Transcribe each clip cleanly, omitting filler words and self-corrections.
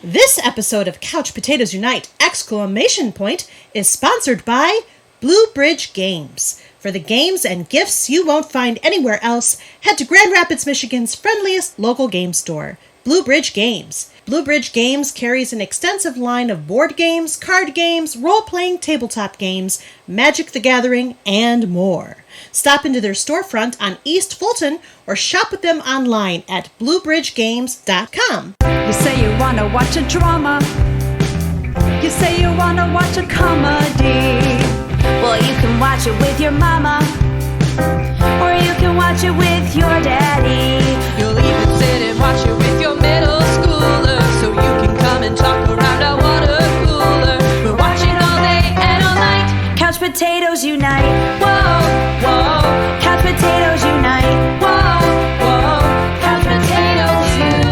This episode of Couch Potatoes Unite! Is sponsored by Blue Bridge Games. For the games and gifts you won't find anywhere else, head to Grand Rapids, Michigan's friendliest local game store, Blue Bridge Games. Blue Bridge Games carries an extensive line of board games, card games, role-playing tabletop games, Magic the Gathering, and more. Stop into their storefront on East Fulton or shop with them online at bluebridgegames.com. You say you want to watch a drama. You say you want to watch a comedy. Well, you can watch it with your mama. Or you can watch it with your daddy. You'll even sit and watch it with your middle schooler. So you can come and talk around a water cooler. We're watching all day and all night. Couch Potatoes Unite. Whoa, whoa. Couch Potatoes Unite. Whoa, whoa. Couch Potatoes Unite.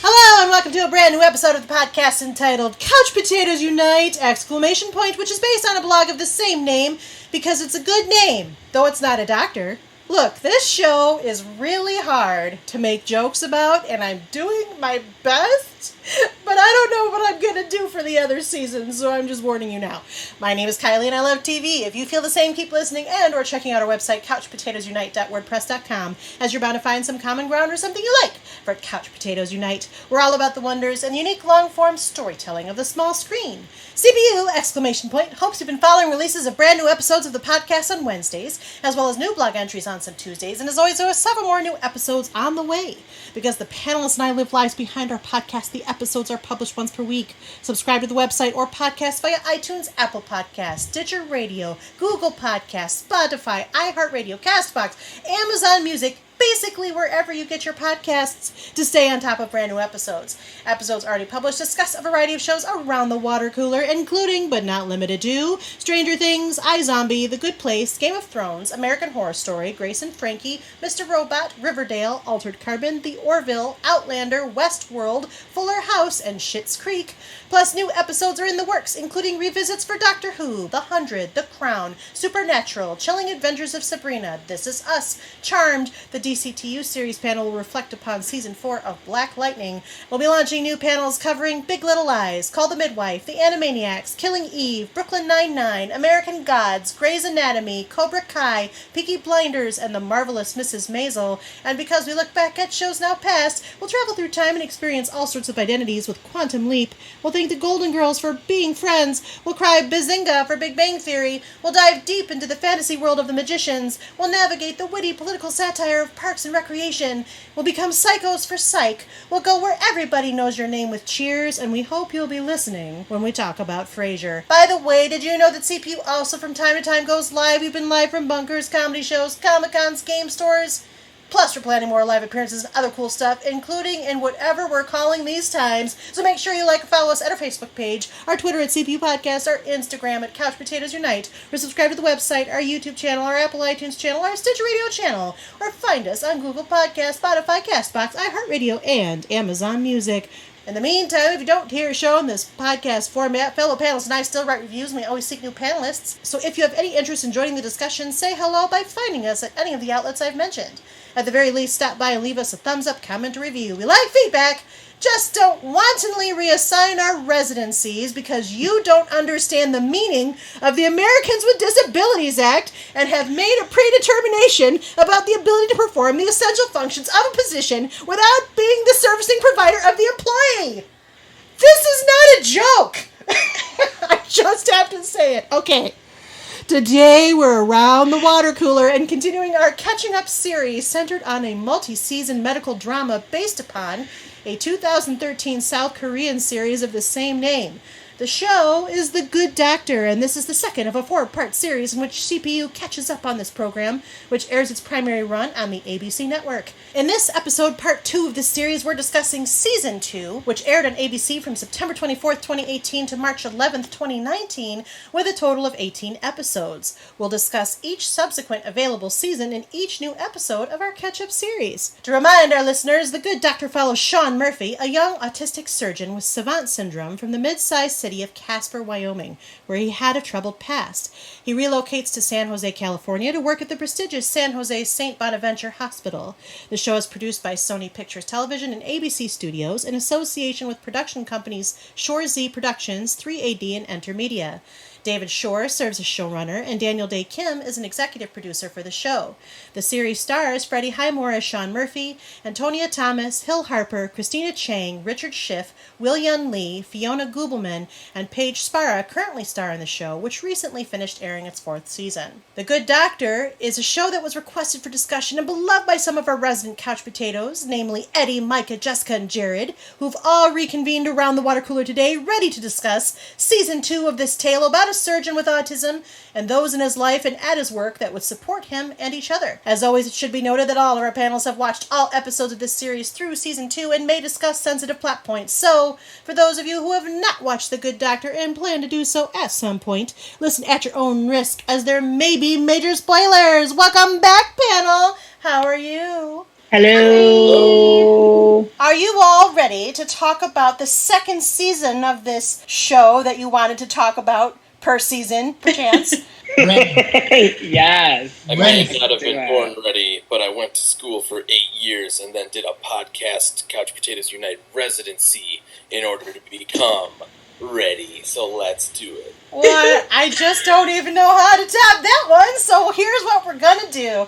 Hello and welcome to a brand new episode of the podcast entitled Couch Potatoes Unite! Which is based on a blog of the same name because it's a good name, though it's not a doctor. Look, this show is really hard to make jokes about, and I'm doing my best, but I don't know what I'm going to do for the other seasons, so I'm just warning you now. My name is Kylie, and I love TV. If you feel the same, keep listening and or checking out our website, couchpotatoesunite.wordpress.com, as you're bound to find some common ground or something you like. For Couch Potatoes Unite, we're all about the wonders and unique long-form storytelling of the small screen. CPU! Hopes you've been following releases of brand new episodes of the podcast on Wednesdays, as well as new blog entries on some Tuesdays, and as always, there are several more new episodes on the way. Because the panelists and I live lives behind our podcast, the episodes are published once per week. Subscribe to the website or podcast via iTunes, Apple Podcasts, Stitcher Radio, Google Podcasts, Spotify, iHeartRadio, CastBox, Amazon Music, basically wherever you get your podcasts to stay on top of brand new episodes. Episodes already published discuss a variety of shows around the water cooler, including, but not limited to, Stranger Things, iZombie, The Good Place, Game of Thrones, American Horror Story, Grace and Frankie, Mr. Robot, Riverdale, Altered Carbon, The Orville, Outlander, Westworld, Fuller House, and Schitt's Creek. Plus, new episodes are in the works, including revisits for Doctor Who, The 100, The Crown, Supernatural, Chilling Adventures of Sabrina, This Is Us, Charmed. The DCTU series panel will reflect upon Season 4 of Black Lightning. We'll be launching new panels covering Big Little Lies, Call the Midwife, The Animaniacs, Killing Eve, Brooklyn Nine-Nine, American Gods, Grey's Anatomy, Cobra Kai, Peaky Blinders, and The Marvelous Mrs. Maisel. And because we look back at shows now past, we'll travel through time and experience all sorts of identities with Quantum Leap. We'll thank the Golden Girls for being friends. We'll cry Bazinga for Big Bang Theory. We'll dive deep into the fantasy world of the magicians. We'll navigate the witty political satire of Parks and Recreation. We'll become psychos for Psych. We'll go where everybody knows your name with Cheers, and we hope you'll be listening when we talk about Frasier. By the way, did you know that CPU also from time to time goes live? We've been live from bunkers, comedy shows, Comic-Cons, game stores. Plus, we're planning more live appearances and other cool stuff, including in whatever we're calling these times. So make sure you like and follow us at our Facebook page, our Twitter at CPU Podcast, our Instagram at Couch Potatoes Unite, or subscribe to the website, our YouTube channel, our Apple iTunes channel, our Stitcher Radio channel, or find us on Google Podcasts, Spotify, CastBox, iHeartRadio, and Amazon Music. In the meantime, if you don't hear a show in this podcast format, fellow panelists and I still write reviews and we always seek new panelists. So if you have any interest in joining the discussion, say hello by finding us at any of the outlets I've mentioned. At the very least, stop by and leave us a thumbs up, comment, or review. We like feedback. Just don't wantonly reassign our residencies because you don't understand the meaning of the Americans with Disabilities Act and have made a predetermination about the ability to perform the essential functions of a position without being the servicing provider of the employee. This is not a joke. I just have to say it. Okay. Today we're around the water cooler and continuing our Catching Up series centered on a multi-season medical drama based upon a 2013 South Korean series of the same name. The show is The Good Doctor, and this is the second of a 4-part series in which CPU catches up on this program, which airs its primary run on the ABC network. In this episode, part 2 of this series, we're discussing Season 2, which aired on ABC from September 24th, 2018 to March 11th, 2019, with a total of 18 episodes. We'll discuss each subsequent available season in each new episode of our catch-up series. To remind our listeners, The Good Doctor follows Sean Murphy, a young autistic surgeon with savant syndrome from the mid-sized city of Casper, Wyoming, where he had a troubled past. He relocates to San Jose, California to work at the prestigious San Jose St. Bonaventure Hospital. The show is produced by Sony Pictures Television and ABC Studios in association with production companies Shore Z Productions, 3AD, and Enter Media. David Shore serves as showrunner, and Daniel Day Kim is an executive producer for the show. The series stars Freddie Highmore as Sean Murphy, Antonia Thomas, Hill Harper, Christina Chang, Richard Schiff, Will Yun Lee, Fiona Gubelman, and Paige Sparra currently star in the show, which recently finished airing its 4th season. The Good Doctor is a show that was requested for discussion and beloved by some of our resident couch potatoes, namely Eddie, Micah, Jessica, and Jared, who've all reconvened around the water cooler today, ready to discuss Season 2 of this tale about a surgeon with autism and those in his life and at his work that would support him and each other. As always, it should be noted that all of our panels have watched all episodes of this series through Season 2 and may discuss sensitive plot points. So, for those of you who have not watched The Good Doctor and plan to do so at some point, listen at your own risk, as there may be major spoilers. Welcome back, panel! How are you? Hello. Are you all ready to talk about the second season of this show that you wanted to talk about per season, perchance? Yes. I may not have been born ready, but I went to school for 8 years and then did a podcast, Couch Potatoes Unite residency, in order to become ready. So let's do it. What? I just don't even know how to top that one, so here's what we're gonna do.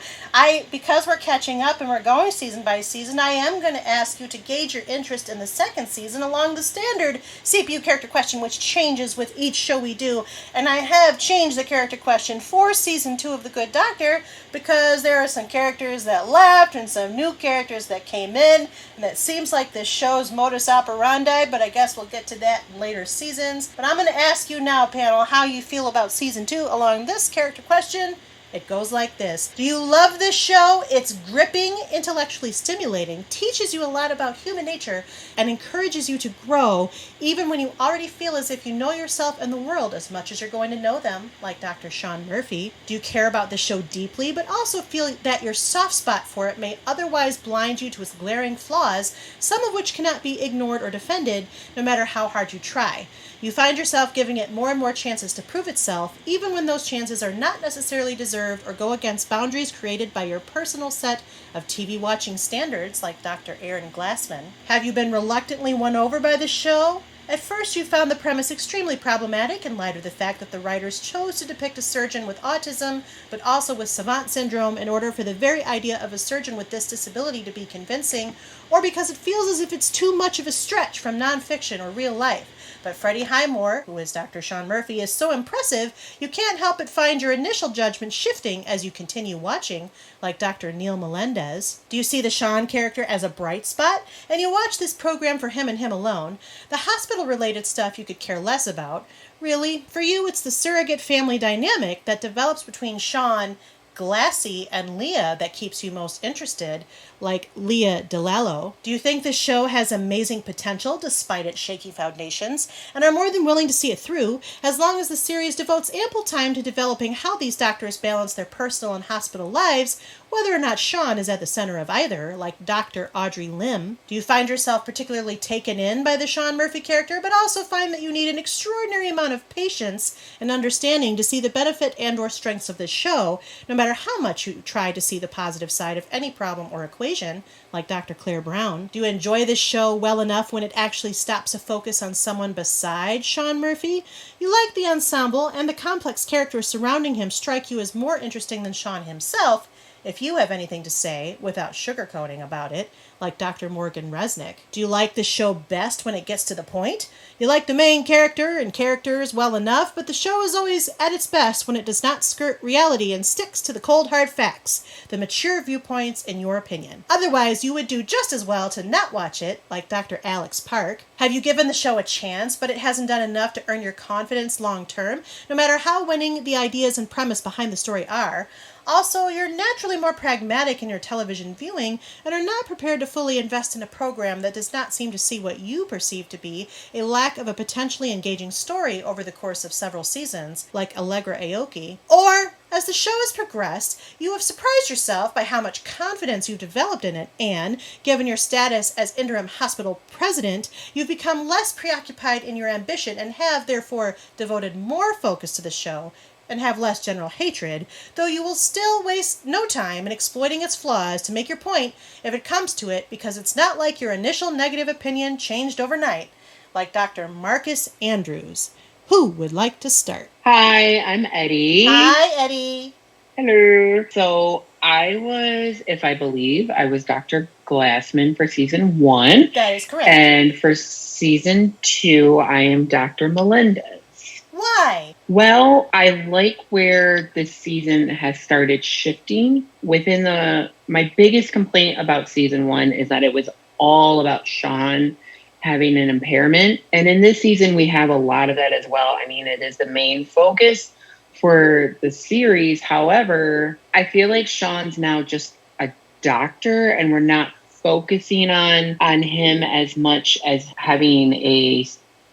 Because we're catching up and we're going season by season, I am going to ask you to gauge your interest in the second season along the standard CPU character question, which changes with each show we do. And I have changed the character question for Season 2 of The Good Doctor because there are some characters that left and some new characters that came in, and it seems like this show's modus operandi, but I guess we'll get to that in later seasons. But I'm going to ask you now, panel, how you feel about Season 2 along this character question. It goes like this. Do you love this show? It's gripping, intellectually stimulating, teaches you a lot about human nature, and encourages you to grow, even when you already feel as if you know yourself and the world as much as you're going to know them, like Dr. Sean Murphy. Do you care about the show deeply, but also feel that your soft spot for it may otherwise blind you to its glaring flaws, some of which cannot be ignored or defended, no matter how hard you try? You find yourself giving it more and more chances to prove itself, even when those chances are not necessarily deserved or go against boundaries created by your personal set of TV watching standards, like Dr. Aaron Glassman. Have you been reluctantly won over by the show? At first, you found the premise extremely problematic in light of the fact that the writers chose to depict a surgeon with autism, but also with savant syndrome, in order for the very idea of a surgeon with this disability to be convincing, or because it feels as if it's too much of a stretch from nonfiction or real life. But Freddie Highmore, who is Dr. Sean Murphy, is so impressive, you can't help but find your initial judgment shifting as you continue watching, like Dr. Neil Melendez. Do you see the Sean character as a bright spot? And you watch this program for him and him alone. The hospital-related stuff you could care less about. Really, for you, it's the surrogate family dynamic that develops between Sean, Glassy, and Leah that keeps you most interested, like Leah DeLallo. Do you think this show has amazing potential despite its shaky foundations, and are more than willing to see it through, as long as the series devotes ample time to developing how these doctors balance their personal and hospital lives, whether or not Sean is at the center of either, like Dr. Audrey Lim? Do you find yourself particularly taken in by the Sean Murphy character, but also find that you need an extraordinary amount of patience and understanding to see the benefit and or strengths of this show, no matter how much you try to see the positive side of any problem or equation, like Dr. Claire Brown? Do you enjoy this show well enough when it actually stops to focus on someone besides Sean Murphy? You like the ensemble, and the complex characters surrounding him strike you as more interesting than Sean himself, if you have anything to say without sugarcoating about it, like Dr. Morgan Resnick. Do you like this show best when it gets to the point? You like the main character and characters well enough, but the show is always at its best when it does not skirt reality and sticks to the cold hard facts, the mature viewpoints in your opinion. Otherwise, you would do just as well to not watch it, like Dr. Alex Park. Have you given the show a chance, but it hasn't done enough to earn your confidence long term, no matter how winning the ideas and premise behind the story are? Also, you're naturally more pragmatic in your television viewing and are not prepared to fully invest in a program that does not seem to see what you perceive to be a lack of a potentially engaging story over the course of several seasons, like Allegra Aoki. Or, As the show has progressed, you have surprised yourself by how much confidence you've developed in it, and, given your status as interim hospital president, you've become less preoccupied in your ambition and have, therefore, devoted more focus to the show and have less general hatred, though you will still waste no time in exploiting its flaws to make your point if it comes to it, because it's not like your initial negative opinion changed overnight, like Dr. Marcus Andrews. Who would like to start? Hi, I'm Eddie. Hi, Eddie. Hello. So I was Dr. Glassman for season 1. That is correct. And for season 2, I am Dr. Melendez. Why? Well, I like where this season has started shifting. My biggest complaint about season 1 is that it was all about Sean having an impairment. And in this season, we have a lot of that as well. I mean, it is the main focus for the series. However, I feel like Sean's now just a doctor, and we're not focusing on him as much as having a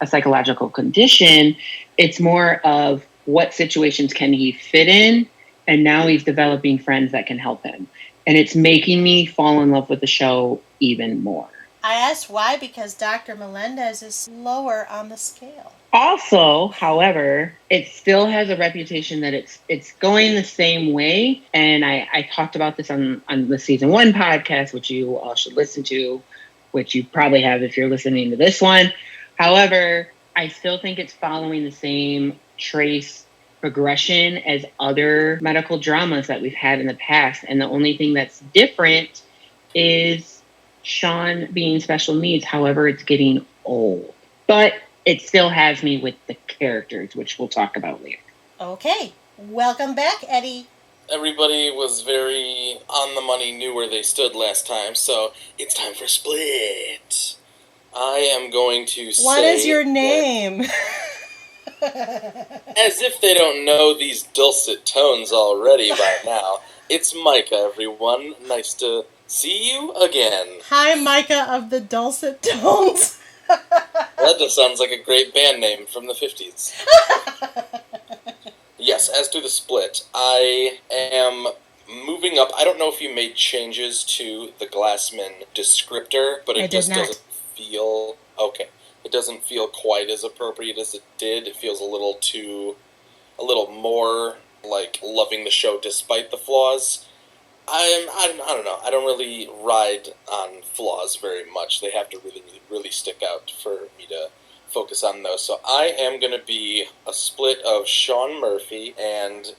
psychological condition. It's more of what situations can he fit in, and now he's developing friends that can help him. And it's making me fall in love with the show even more. I asked why, because Dr. Melendez is lower on the scale. Also, however, it still has a reputation that it's going the same way. And I talked about this on the season 1 podcast, which you all should listen to, which you probably have if you're listening to this one. However, I still think it's following the same trace progression as other medical dramas that we've had in the past. And the only thing that's different is Sean being special needs. However, it's getting old. But it still has me with the characters, which we'll talk about later. Okay. Welcome back, Eddie. Everybody was very on the money, knew where they stood last time, so it's time for split. I am going to say... What is your name? As if they don't know these dulcet tones already by now. It's Micah, everyone. Nice to see you again. Hi, Micah of the Dulcet Tones. That just sounds like a great band name from the 50s. Yes, as to the split, I am moving up. I don't know if you made changes to the Glassman descriptor, but it just doesn't feel... Okay. It doesn't feel quite as appropriate as it did. It feels a little more like loving the show despite the flaws. I don't know. I don't really ride on flaws very much. They have to really stick out for me to focus on those. So I am going to be a split of Sean Murphy and,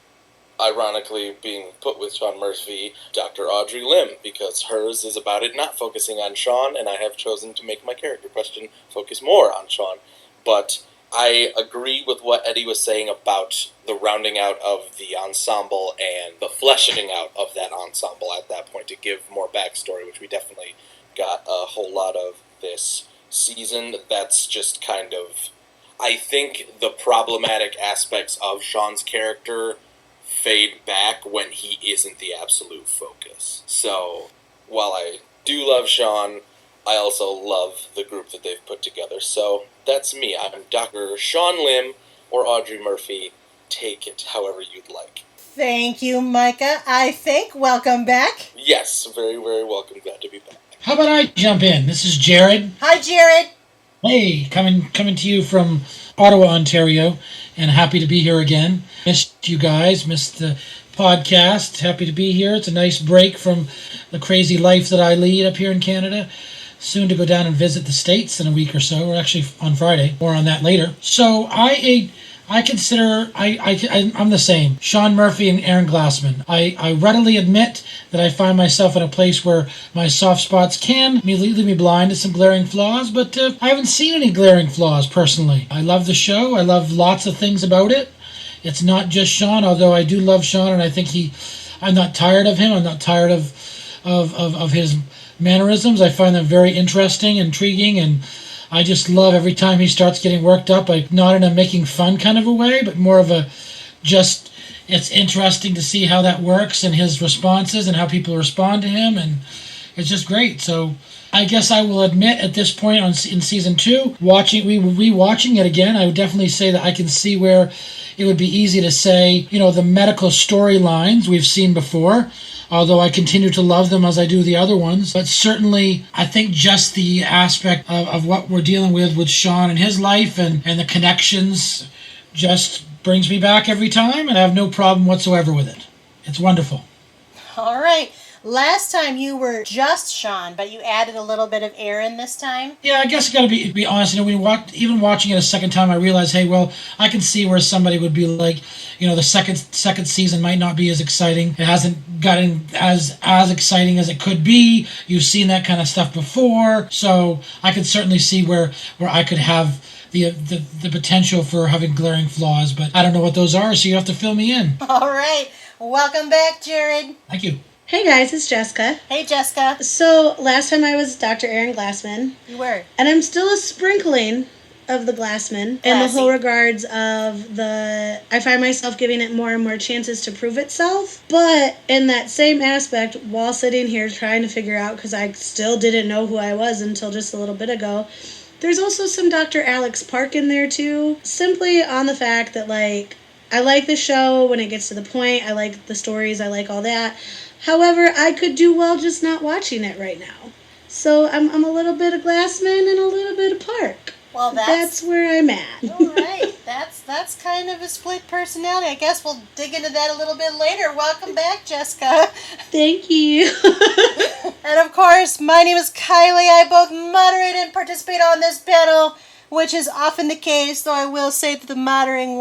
ironically, being put with Sean Murphy, Dr. Audrey Lim, because hers is about it not focusing on Sean, and I have chosen to make my character question focus more on Sean. But I agree with what Eddie was saying about the rounding out of the ensemble and the fleshing out of that ensemble at that point to give more backstory, which we definitely got a whole lot of this season. That's just kind of... I think the problematic aspects of Sean's character fade back when he isn't the absolute focus. So, while I do love Sean, I also love the group that they've put together. So, that's me. I'm Dr. Sean Lim or Audrey Murphy. Take it however you'd like. Thank you, Micah. I think. Welcome back. Yes, very, very welcome. Glad to be back. How about I jump in? This is Jared. Hi, Jared. Hey, coming to you from Ottawa, Ontario, and happy to be here again. Missed you guys, missed the podcast. Happy to be here. It's a nice break from the crazy life that I lead up here in Canada. Soon to go down and visit the States in a week or so. We're actually on Friday. More on that later. So I consider I'm the same. Sean Murphy and Aaron Glassman. I readily admit that I find myself in a place where my soft spots can lead me blind to some glaring flaws, but I haven't seen any glaring flaws personally. I love the show. I love lots of things about it. It's not just Sean, although I do love Sean, and I think I'm not tired of him. I'm not tired of his mannerisms. I find them very interesting, intriguing, and I just love every time he starts getting worked up, like not in a making fun kind of a way, but more of a just, it's interesting to see how that works and his responses and how people respond to him, and it's just great. So I guess I will admit at this point in season 2, rewatching it again, I would definitely say that I can see where it would be easy to say, the medical storylines we've seen before, although I continue to love them as I do the other ones. But certainly, I think just the aspect of what we're dealing with Sean and his life and the connections just brings me back every time, and I have no problem whatsoever with it. It's wonderful. All right. Last time you were just Sean, but you added a little bit of Aaron this time. Yeah, I guess I got to be honest. Even watching it a second time, I realized, hey, well, I can see where somebody would be like, the second season might not be as exciting. It hasn't gotten as exciting as it could be. You've seen that kind of stuff before, so I could certainly see where I could have the potential for having glaring flaws, but I don't know what those are, so you have to fill me in. All right. Welcome back, Jared. Thank you. Hey guys, it's Jessica. Hey, Jessica. So, last time I was Dr. Aaron Glassman. You were. And I'm still a sprinkling of the Glassman. In the whole regards of I find myself giving it more and more chances to prove itself. But in that same aspect, while sitting here trying to figure out, because I still didn't know who I was until just a little bit ago, there's also some Dr. Alex Park in there too. Simply on the fact that, I like the show when it gets to the point. I like the stories. I like all that. However, I could do well just not watching it right now. So I'm a little bit of Glassman and a little bit of Park. Well, that's where I'm at. All right. That's kind of a split personality. I guess we'll dig into that a little bit later. Welcome back, Jessica. Thank you. And of course, my name is Kylie. I both moderate and participate on this panel, which is often the case, though I will say that the moderating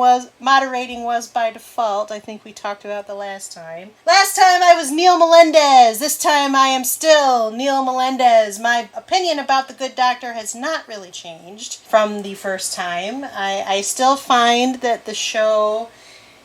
was by default. I think we talked about the last time. Last time I was Neil Melendez. This time I am still Neil Melendez. My opinion about The Good Doctor has not really changed from the first time. I still find that the show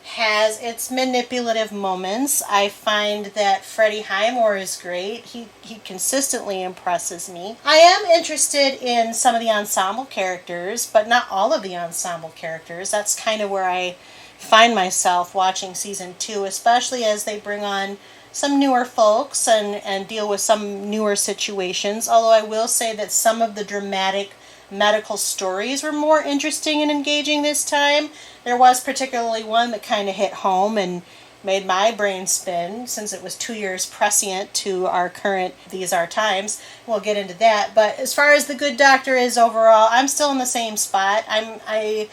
has its manipulative moments. I find that Freddie Highmore is great. He consistently impresses me. I am interested in some of the ensemble characters, but not all of the ensemble characters. That's kind of where I find myself watching season 2, especially as they bring on some newer folks and deal with some newer situations. Although I will say that some of the dramatic medical stories were more interesting and engaging this time. There was particularly one that kind of hit home and made my brain spin, since it was 2 years prescient to our current These Are Times. We'll get into that. But as far as The Good Doctor is overall, I'm still in the same spot. I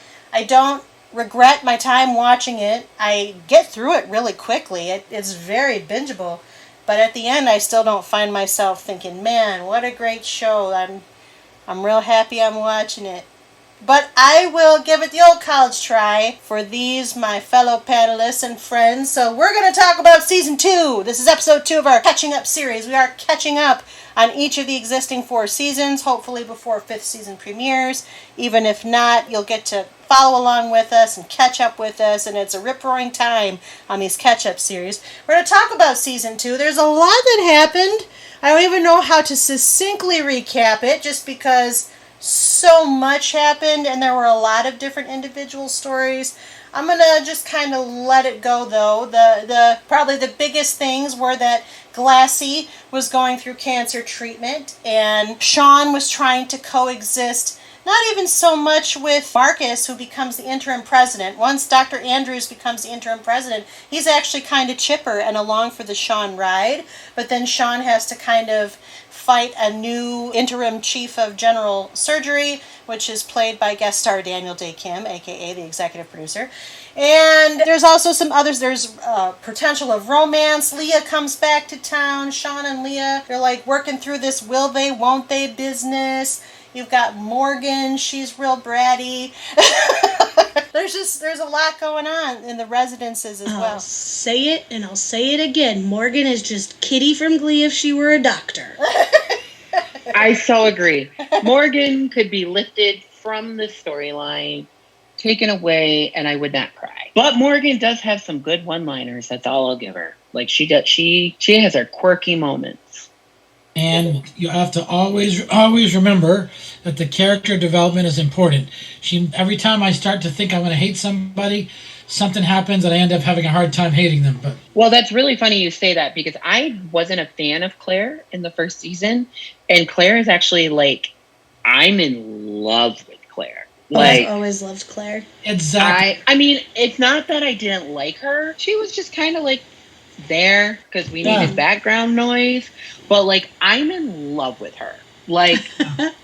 don't regret my time watching it. I get through it really quickly. It's very bingeable. But at the end, I still don't find myself thinking, man, what a great show. I'm real happy I'm watching it. But I will give it the old college try for these, my fellow panelists and friends. So we're going to talk about Season 2. This is Episode 2 of our Catching Up series. We are catching up on each of the existing 4 seasons, hopefully before 5th season premieres. Even if not, you'll get to follow along with us and catch up with us, and it's a rip-roaring time on these catch-up series. We're going to talk about Season 2. There's a lot that happened. I don't even know how to succinctly recap it, just because so much happened and there were a lot of different individual stories. I'm going to just kind of let it go, though. The probably the biggest things were that Glassy was going through cancer treatment and Sean was trying to coexist, not even so much with Marcus, who becomes the interim president. Once Dr. Andrews becomes the interim president, he's actually kind of chipper and along for the Sean ride, but then Sean has to kind of fight a new interim chief of general surgery, which is played by guest star Daniel Day Kim, aka the executive producer. And there's also some others. There's potential of romance. Leah comes back to town. Sean and Leah, they're like working through this will they, won't they business. You've got Morgan, she's real bratty. There's a lot going on in the residences as well. I'll say it and I'll say it again. Morgan is just Kitty from Glee if she were a doctor. I so agree. Morgan could be lifted from the storyline, taken away, and I would not cry. But Morgan does have some good one-liners. That's all I'll give her. Like she has her quirky moments. And you have to always remember that the character development is important. Every time I start to think I'm going to hate somebody, something happens and I end up having a hard time hating them. But well, that's really funny you say that, because I wasn't a fan of Claire in the first season, and Claire is actually like, I'm in love with Claire. Like, I've always loved Claire. Exactly. I mean, it's not that I didn't like her. She was just kind of like there because we needed background noise. But like, I'm in love with her. Like,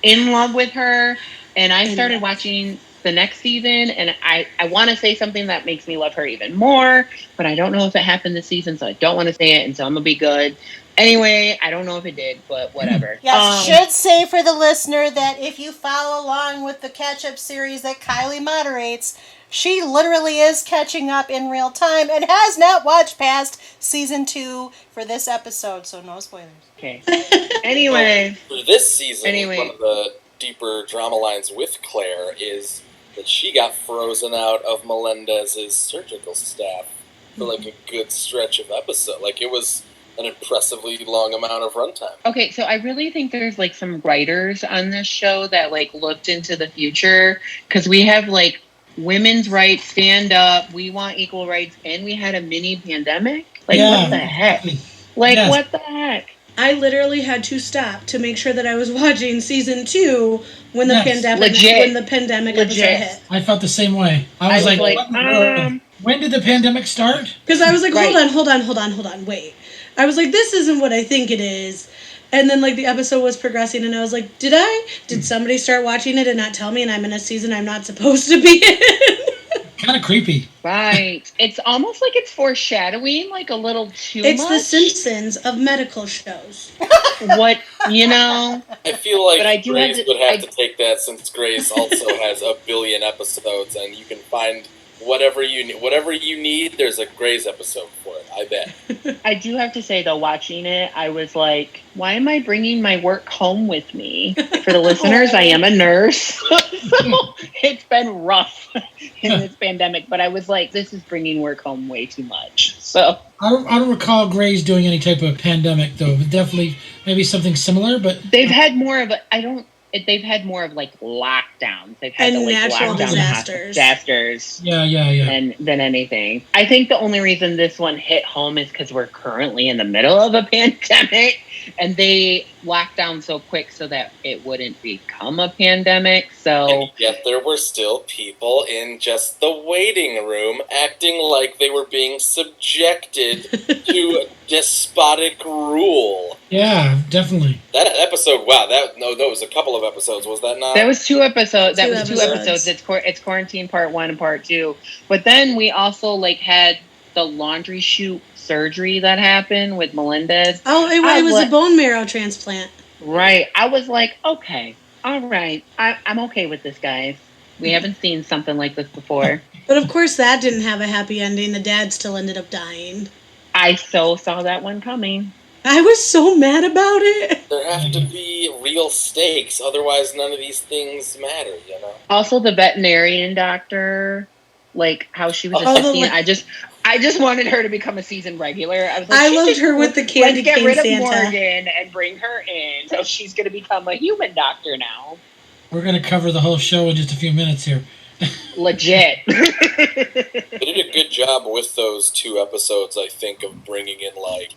in love with her. And I started watching the next season, and I want to say something that makes me love her even more, but I don't know if it happened this season, so I don't want to say it, and so I'm gonna be good. Anyway, I don't know if it did, but whatever. Yes, should say for the listener that if you follow along with the catch-up series that Kylie moderates, she literally is catching up in real time and has not watched past season 2 for this episode, so no spoilers. Okay. Anyway. For this season, one of the deeper drama lines with Claire is that she got frozen out of Melendez's surgical staff for like a good stretch of episode. Like, it was an impressively long amount of runtime. Okay, so I really think there's like some writers on this show that like looked into the future, because we have like women's rights, stand up, we want equal rights, and we had a mini pandemic. Like, what the heck? Like, what the heck? I literally had to stop to make sure that I was watching season 2 when the pandemic episode hit. I felt the same way. I was like when did the pandemic start? Because I was like, hold on, wait. I was like, this isn't what I think it is. And then like the episode was progressing, and I was like, did somebody start watching it and not tell me, and I'm in a season I'm not supposed to be in? Kind of creepy. Right. It's almost like it's foreshadowing, like a little too much. It's the Simpsons of medical shows. What, you know? I feel like Grey's would have to take that, since Grey's also has a billion episodes, and you can find whatever you need. There's a Grey's episode for it, I bet. I do have to say, though, watching it, I was like, why am I bringing my work home with me? For the listeners, I am a nurse. So it's been rough in this pandemic, but I was like, this is bringing work home way too much. So I don't recall Grey's doing any type of pandemic, though. But definitely maybe something similar, but they've had more of they've had more of like lockdowns. They've had and like natural disasters. Yeah. Than anything. I think the only reason this one hit home is because we're currently in the middle of a pandemic, and they locked down so quick so that it wouldn't become a pandemic. So, and yet there were still people in just the waiting room acting like they were being subjected to despotic rule. Yeah, definitely. That episode, wow, that was a couple of episodes, was that not? That was 2 episodes. That was 2 episodes. It's Quarantine Part 1 and Part 2. But then we also like had the laundry chute surgery that happened with Melendez. Oh, it was a bone marrow transplant. Right. I was like, okay, all right. I'm okay with this, guys. We haven't seen something like this before. But of course that didn't have a happy ending. The dad still ended up dying. I saw that one coming. I was so mad about it. There have to be real stakes, otherwise none of these things matter, you know? Also, the veterinarian doctor, like how she was just 15. I just wanted her to become a season regular. I was like, I loved her with the candy cane Santa. Let's get rid of Morgan and bring her in. So she's going to become a human doctor now. We're going to cover the whole show in just a few minutes here. Legit. They did a good job with those 2 episodes, I think, of bringing in like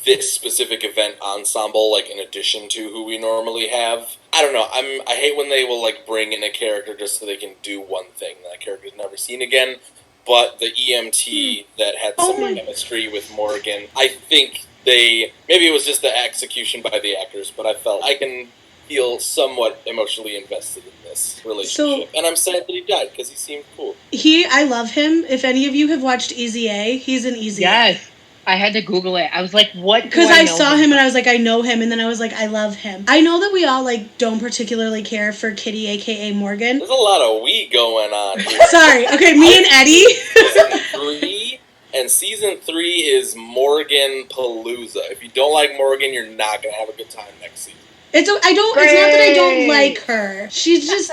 this specific event ensemble, like in addition to who we normally have. I don't know. I hate when they will like bring in a character just so they can do one thing that character's never seen again. But the EMT that had some chemistry with Morgan, I think maybe it was just the execution by the actors, but I felt I can feel somewhat emotionally invested in this relationship. And I'm sad that he died because he seemed cool. I love him. If any of you have watched Easy A, he's in Easy A. Yes. I had to Google it. I was like, what? Because I saw him and I was like, I know him. And then I was like, I love him. I know that we all like don't particularly care for Kitty, a.k.a. Morgan. There's a lot of we going on here. Sorry. Okay, me and Eddie. Season 3 is Morgan Palooza. If you don't like Morgan, you're not going to have a good time next season. It's not that I don't like her. She's just...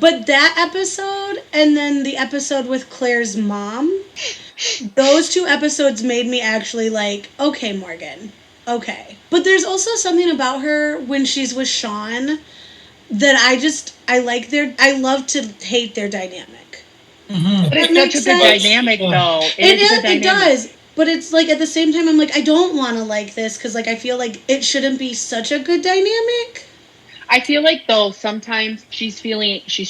But that episode, and then the episode with Claire's mom, those 2 episodes made me actually like, okay, Morgan, okay. But there's also something about her when she's with Sean that I love to hate their dynamic. Mm-hmm. But it's such a good dynamic, though. It does. But it's like, at the same time, I'm like, I don't want to like this, because like I feel like it shouldn't be such a good dynamic. I feel like though sometimes she's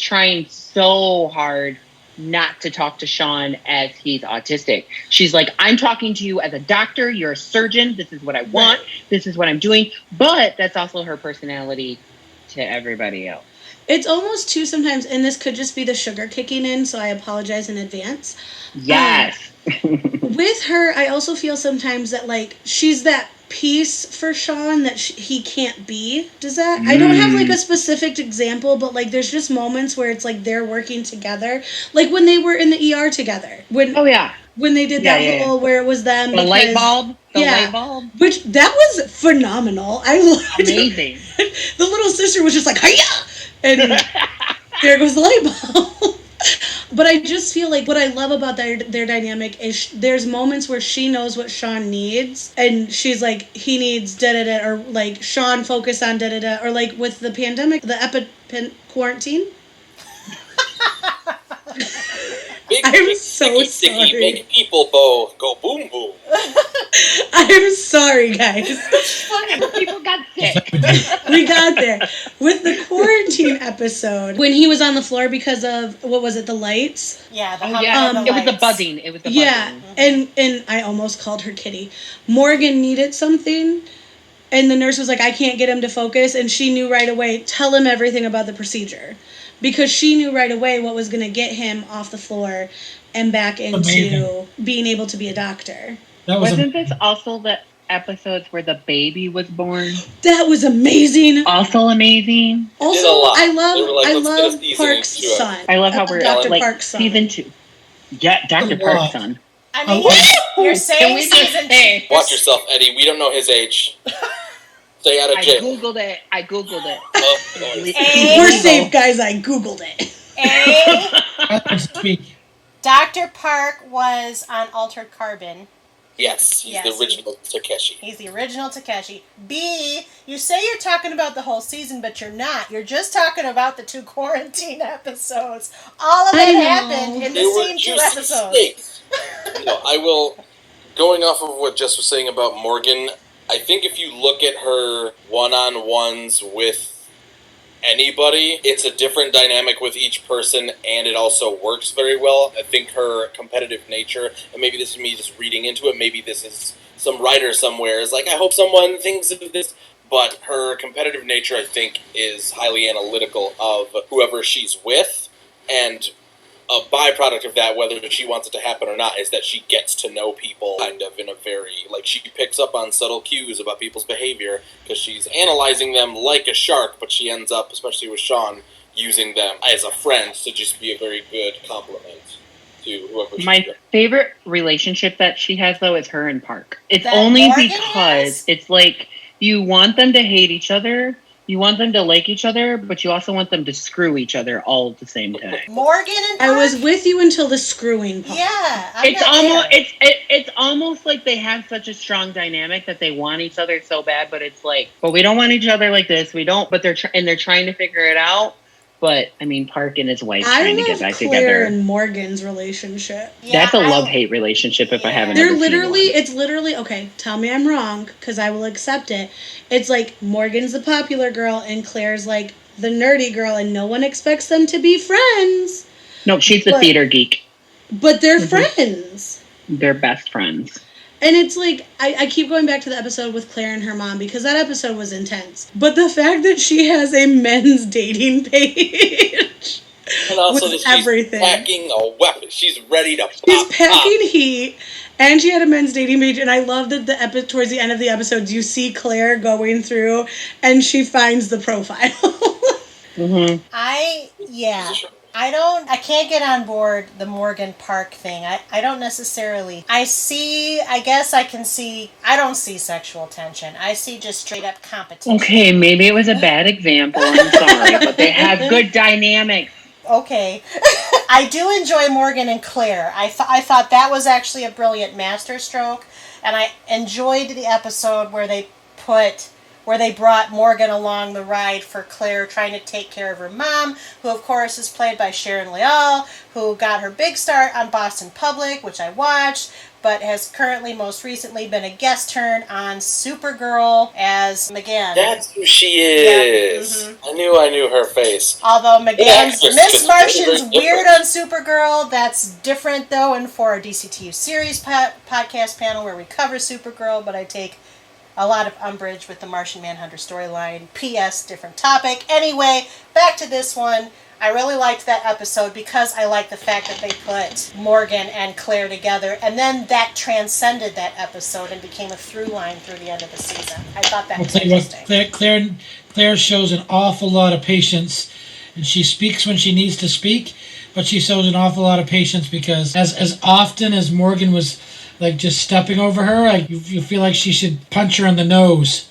trying so hard not to talk to Sean as he's autistic. She's like, I'm talking to you as a doctor, you're a surgeon, this is what I want, this is what I'm doing. But that's also her personality to everybody else. It's almost too sometimes, and this could just be the sugar kicking in, so I apologize in advance. Yes. With her, I also feel sometimes that, like, she's that piece for Sean that he can't be. Does that? I don't have, like, a specific example, but, like, there's just moments where it's, like, they're working together. Like, when they were in the ER together. When they did that whole where it was them. The light bulb? The light bulb? Which, that was phenomenal. I loved Amazing. it. The little sister was just like, hiya! And there goes the light bulb. But I just feel like what I love about their dynamic is there's moments where she knows what Sean needs, and she's like, he needs da-da-da, or like, Sean focus on da-da-da, or like with the pandemic, the quarantine. I'm so sorry. Make people go boom boom. I'm sorry, guys. People got sick. We got there. With the quarantine episode, when he was on the floor because of, what was it, the lights? Yeah, the it was the buzzing. It was the buzzing. Yeah, and I almost called her Kitty. Morgan needed something, and the nurse was like, I can't get him to focus, and she knew right away, tell him everything about the procedure. Because she knew right away what was going to get him off the floor and back into being able to be a doctor. Wasn't this also the episodes where the baby was born? That was amazing. Also amazing. Also, I love Park's son. I love how we're Dr. like Park's son. season 2. Yeah, Dr. Park's son. I mean, you're saying season 2. Watch yourself, Eddie. We don't know his age. Stay out of jail. I Googled it. We're safe, guys. I Googled it. Dr. Park was on Altered Carbon. Yes, he's the original Takeshi. He's the original Takeshi. B, you say you're talking about the whole season, but you're not. You're just talking about the 2 quarantine episodes. All of it happened in the same 2 episodes. I will, going off of what Jess was saying about Morgan, I think if you look at her one-on-ones with anybody, it's a different dynamic with each person, and it also works very well. I think her competitive nature, and maybe this is me just reading into it, maybe this is some writer somewhere, is like, I hope someone thinks of this, but her competitive nature, I think, is highly analytical of whoever she's with, and a byproduct of that, whether she wants it to happen or not, is that she gets to know people kind of in a very, like, she picks up on subtle cues about people's behavior because she's analyzing them like a shark, but she ends up, especially with Sean, using them as a friend to just be a very good compliment to whoever she's with. Favorite relationship that she has, though, is her and Park. It's only because it's like you want them to hate each other, you want them to like each other, but you also want them to screw each other all at the same time. Morgan and Park? I was with you until the screwing part. Yeah. It's almost like they have such a strong dynamic that they want each other so bad, but it's like, but we don't want each other like this. We don't, but they're trying to figure it out. But I mean, Park and his wife trying to get back together. Claire and Morgan's relationship. Yeah, that's a love-hate relationship. If I haven't, it's literally okay. Tell me I'm wrong, because I will accept it. It's like Morgan's the popular girl, and Claire's like the nerdy girl, and no one expects them to be friends. No, she's the theater geek. But they're friends. They're best friends. And it's like, I keep going back to the episode with Claire and her mom, because that episode was intense. But the fact that she has a men's dating page and also with that everything. She's packing a weapon. She's ready to pop. She's packing heat. And she had a men's dating page. And I love that towards the end of the episodes, you see Claire going through and she finds the profile. Mm-hmm. I can't get on board the Morgan Park thing. I don't necessarily. I don't see sexual tension. I see just straight up competition. Okay, maybe it was a bad example. I'm sorry, but they have good dynamics. Okay. I do enjoy Morgan and Claire. I thought that was actually a brilliant masterstroke, and I enjoyed the episode where they brought Morgan along the ride for Claire trying to take care of her mom, who of course is played by Sharon Leal, who got her big start on Boston Public, which I watched, but has currently most recently been a guest turn on Supergirl as McGann. That's who she is. Yep. Mm-hmm. I knew her face. Although McGann's Yeah, Miss it's Martian's very weird on Supergirl, that's different though, and for our DCTU series podcast panel where we cover Supergirl, but I take a lot of umbrage with the Martian Manhunter storyline. P.S. Different topic. Anyway, back to this one. I really liked that episode because I like the fact that they put Morgan and Claire together, and then that transcended that episode and became a through line through the end of the season. I thought that was interesting. Claire shows an awful lot of patience, and she speaks when she needs to speak, but she shows an awful lot of patience because as often as Morgan was like just stepping over her, you feel like she should punch her in the nose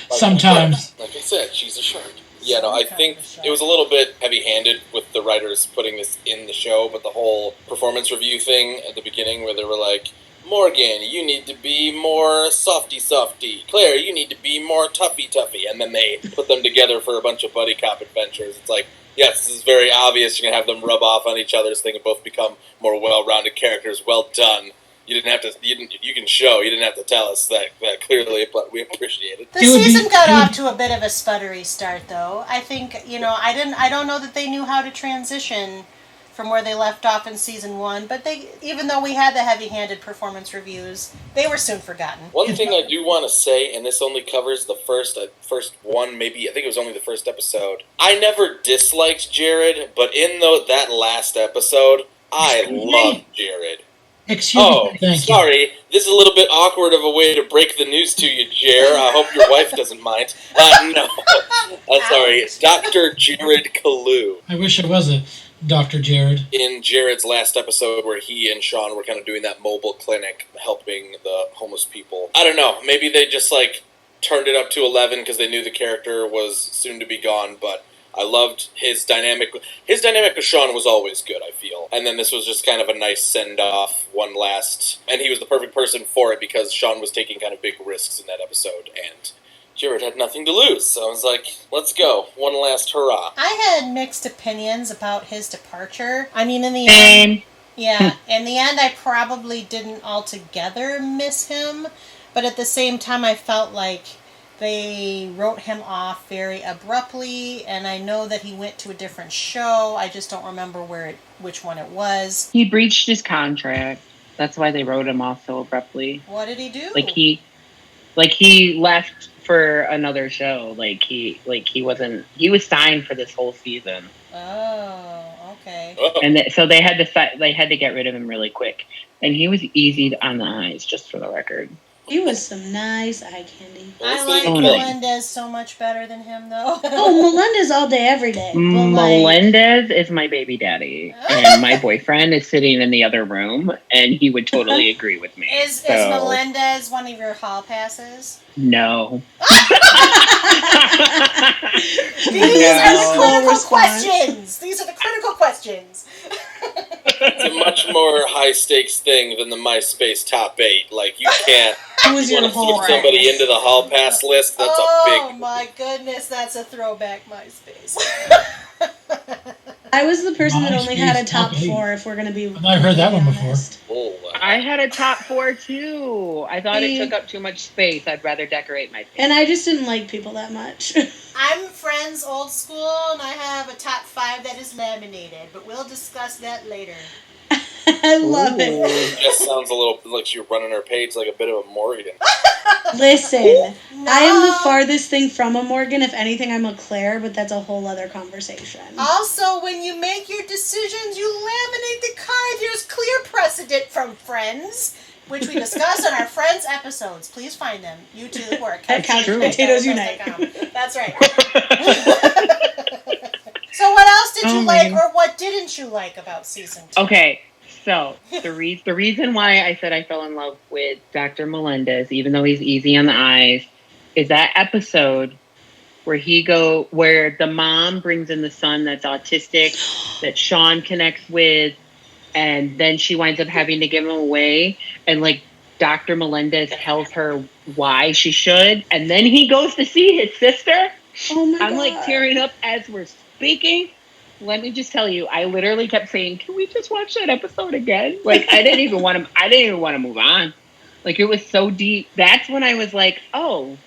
sometimes. Like I said, she's a shark. Yeah, no, I think it was a little bit heavy-handed with the writers putting this in the show, but the whole performance review thing at the beginning where they were like, Morgan, you need to be more softy-softy. Claire, you need to be more toughy-toughy. And then they put them together for a bunch of buddy cop adventures. It's like, yes, this is very obvious. You're going to have them rub off on each other so they can both become more well-rounded characters. Well done. You didn't have to. You can show. You didn't have to tell us that clearly, but we appreciate it. The season got off to a bit of a sputtery start, though. I think I don't know that they knew how to transition from where they left off in season 1. But even though we had the heavy-handed performance reviews, they were soon forgotten. One thing I do want to say, and this only covers the first one, maybe I think it was only the first episode. I never disliked Jared, but in that last episode, I loved Jared. Excuse me. Sorry. This is a little bit awkward of a way to break the news to you, Jer. I hope your wife doesn't mind. No. Sorry. It's Dr. Jared Kalu. I wish it wasn't Dr. Jared. In Jared's last episode where he and Sean were kind of doing that mobile clinic helping the homeless people. I don't know. Maybe they just, turned it up to 11 because they knew the character was soon to be gone, but I loved his dynamic. His dynamic with Sean was always good, I feel. And then this was just kind of a nice send-off, one last... And he was the perfect person for it because Sean was taking kind of big risks in that episode. And Jared had nothing to lose. So I was like, let's go. One last hurrah. I had mixed opinions about his departure. I mean, in the end... Yeah, in the end, I probably didn't altogether miss him. But at the same time, I felt like... They wrote him off very abruptly, and I know that he went to a different show. I just don't remember which one it was. He breached his contract. That's why they wrote him off so abruptly. What did he do? He left for another show. He was signed for this whole season. Oh, okay. And so they had to get rid of him really quick. And he was easy on the eyes, just for the record. He was some nice eye candy. I like Melendez so much better than him, though. Melendez all day, every day. Melendez is my baby daddy, and my boyfriend is sitting in the other room, and he would totally agree with me. Is Melendez one of your hall passes? No. These are the critical questions. These are the critical questions. It's a much more high-stakes thing than the MySpace top 8. You can't... Who was your want to put somebody into the hall pass list? That's a big... Oh, my goodness. That's a throwback MySpace. I was the person that only had a top 4, if we're going to be... I heard that one before. I had a top 4, too. I thought it took up too much space. I'd rather decorate my face. And I just didn't like people that much. I'm friends old school, and I have a top 5 that is laminated, but we'll discuss that later. I love it. That sounds a little like you're running her page like a bit of a Morgan. Listen, I am the farthest thing from a Morgan. If anything, I'm a Claire, but that's a whole other conversation. Also, when you make your decisions, you laminate the card. There's clear precedent from Friends, which we discuss on our Friends episodes. Please find them. You too, or at Couch Potatoes Unite. That's right. So what else did you like, or what didn't you like about season 2? Okay. So, the reason why I said I fell in love with Dr. Melendez, even though he's easy on the eyes, is that episode where the mom brings in the son that's autistic, that Sean connects with, and then she winds up having to give him away, and Dr. Melendez tells her why she should, and then he goes to see his sister. Oh my God. I'm tearing up as we're speaking. Let me just tell you, I literally kept saying, "Can we just watch that episode again?" I didn't even want to move on. It was so deep. That's when I was like, "Oh,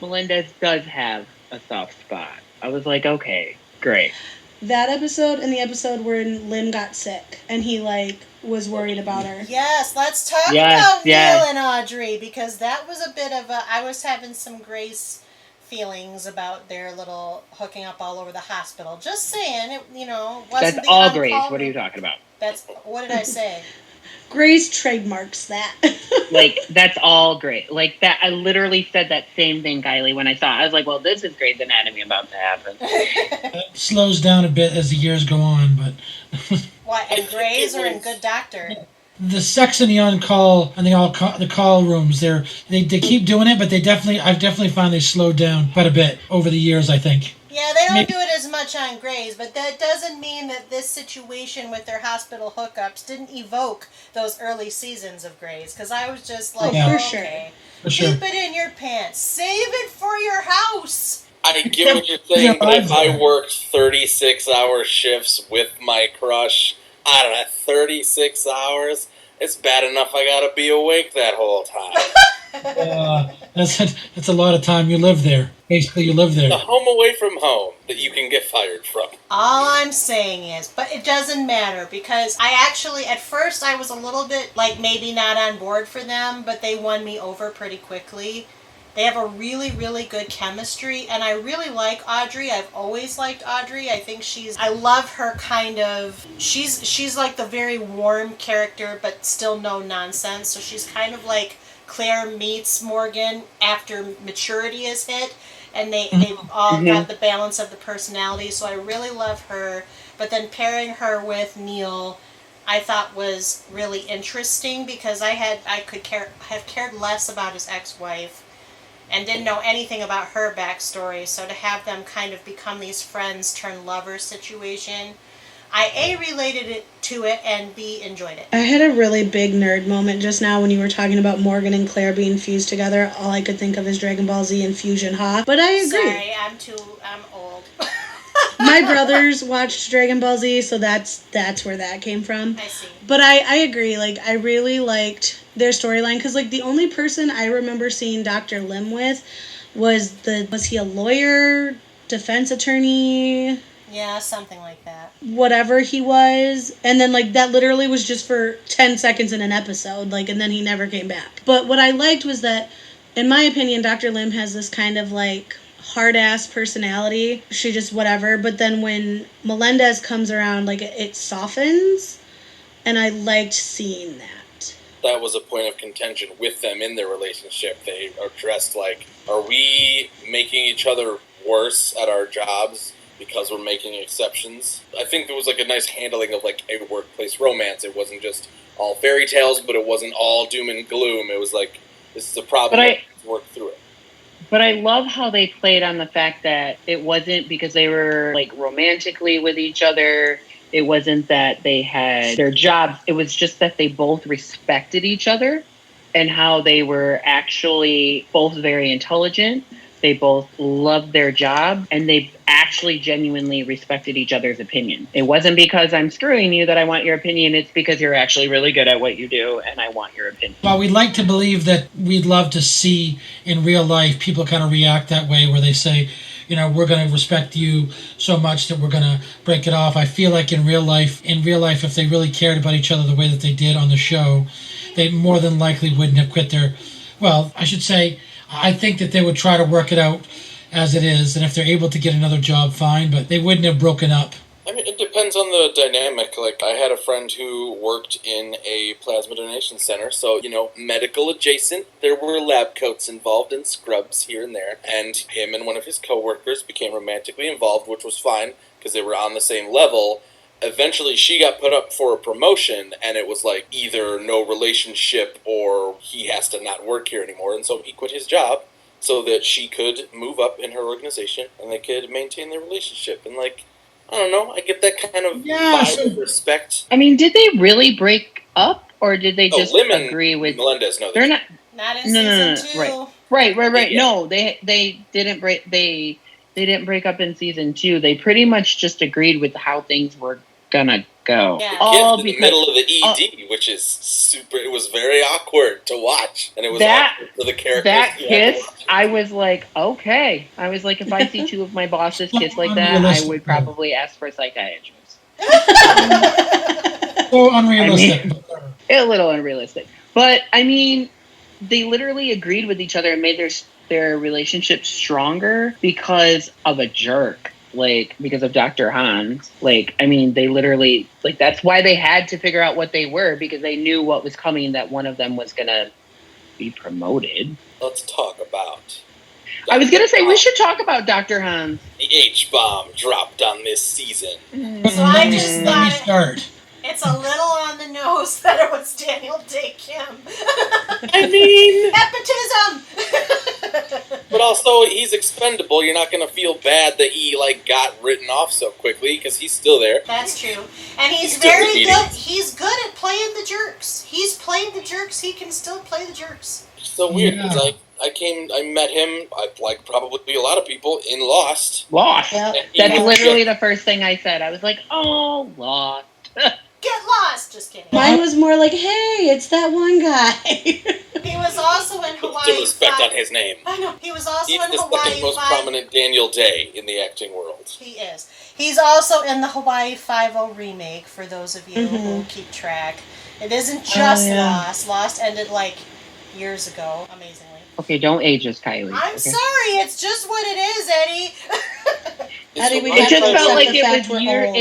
Melendez does have a soft spot. I was like, okay, great. That episode and the episode where Lim got sick and he was worried about her. Yes, let's talk about Neil and Audrey, because that was a bit of I was having some Grace feelings about their little hooking up all over the hospital. Just saying, it wasn't. That's all Grace. What are you talking about? What did I say? Grace trademarks that. That's all great. That, I literally said that same thing, Kylie, when I saw it. I was like, well, this is Grey's Anatomy about to happen. It slows down a bit as the years go on, but... What, in Grey's or in Good Doctor? The sex in the on-call and the call rooms, they keep doing it, but I've definitely found they slowed down quite a bit over the years, I think. Yeah, they don't do it as much on Grey's, but that doesn't mean that this situation with their hospital hookups didn't evoke those early seasons of Grey's, because I was just like, for okay, sure. Keep it in your pants. Save it for your house. I get what you're saying, but if I worked 36-hour shifts with my crush, I don't know, 36 hours, it's bad enough I gotta be awake that whole time. That's a lot of time you live there. Basically, you live there. The home away from home that you can get fired from. All I'm saying is, but it doesn't matter, because I actually, at first, I was a little bit, maybe not on board for them, but they won me over pretty quickly. They have a really, really good chemistry, and I really like Audrey. I've always liked Audrey. I think I love her kind of, she's like the very warm character, but still no nonsense, so she's kind of like Claire meets Morgan after maturity is hit, and they've all got the balance of the personality, so I really love her. But then pairing her with Neil, I thought was really interesting, because I could have cared less about his ex-wife and didn't know anything about her backstory, so to have them kind of become these friends turn lovers situation, I A, related to it, and B, enjoyed it. I had a really big nerd moment just now when you were talking about Morgan and Claire being fused together. All I could think of is Dragon Ball Z and Fusion Ha. But I agree. Sorry, I'm old. My brothers watched Dragon Ball Z, so that's where that came from. I see. But I agree. I really liked their storyline, because the only person I remember seeing Dr. Lim with was he a lawyer, defense attorney? Yeah, something like that. Whatever he was. And then, that literally was just for 10 seconds in an episode, and then he never came back. But what I liked was that, in my opinion, Dr. Lim has this kind of, hard-ass personality. She just whatever. But then when Melendez comes around, it softens. And I liked seeing that. That was a point of contention with them in their relationship. They are dressed are we making each other worse at our jobs because we're making exceptions? I think there was a nice handling of a workplace romance. It wasn't just all fairy tales, but it wasn't all doom and gloom. It was this is a problem, let's work through it. But I love how they played on the fact that it wasn't because they were romantically with each other. It wasn't that they had their jobs. It was just that they both respected each other, and how they were actually both very intelligent. They both loved their job, and they actually genuinely respected each other's opinion. It wasn't because I'm screwing you that I want your opinion. It's because you're actually really good at what you do, and I want your opinion. Well, we'd like to believe that we'd love to see in real life people kind of react that way, where they say, we're going to respect you so much that we're going to break it off. I feel like in real life, if they really cared about each other the way that they did on the show, they more than likely wouldn't have quit their... Well, I should say, I think that they would try to work it out as it is, and if they're able to get another job, fine, but they wouldn't have broken up. I mean, it depends on the dynamic. I had a friend who worked in a plasma donation center, so, medical adjacent. There were lab coats involved and scrubs here and there, and him and one of his coworkers became romantically involved, which was fine, because they were on the same level. Eventually, she got put up for a promotion, and it was either no relationship or he has to not work here anymore, and so he quit his job so that she could move up in her organization, and they could maintain their relationship, and I don't know. I get that kind of vibe of respect. I mean, did they really break up, or did they just agree with Melendez? No, they're not. Not in season 2. Right. Yeah. No, they didn't break. They didn't break up in season 2. They pretty much just agreed with how things were gonna go. Yeah. All Kids in the because middle of the ED, which is super. It was very awkward to watch, and it was awkward for the characters. that who had to kiss, watch it. I was like, okay. I was like, if I see two of my bosses kiss like that, I Unrealistic, would though. probably ask for a psychiatrist. So unrealistic. A little unrealistic. But, I mean, they literally agreed with each other and made their relationship stronger because of a jerk. Like, because of Dr. Hans. Like, I mean, they literally, like, that's why they had to figure out what they were, because they knew what was coming, that one of them was going to be promoted. Let's talk about. I was going to say, we Dr. should talk about Dr. Hans. The H-bomb dropped on this season. So I just Let me thought start. it's a little on the nose that it was Daniel Day Kim. I mean, Nepotism! But also, he's expendable. You're not going to feel bad that he, like, got written off so quickly, because he's still there. That's true. And he's He's still very repeating. good. He's good at playing the jerks. He's played the jerks. He can still play the jerks. It's so weird, Yeah. because I met him, like probably a lot of people, in Lost. Lost. Yep. And he That's was literally just- the first thing I said. I was like, oh, Lost. Get lost! Just kidding. Mine was more like, hey, it's that one guy. He was also in Put Hawaii some respect 5. on his name. I know. He was also He's in the Hawaii second most 5. prominent Daniel Day in the acting world. He is. He's also in the Hawaii 5-0 remake, for those of you who keep track. It isn't just yeah. Lost. Lost ended, like, years ago, amazingly. Okay, don't age us, Kylie. I'm okay? sorry, it's just what it is, Eddie. Eddie, we It have just to felt accept like the fact we're old.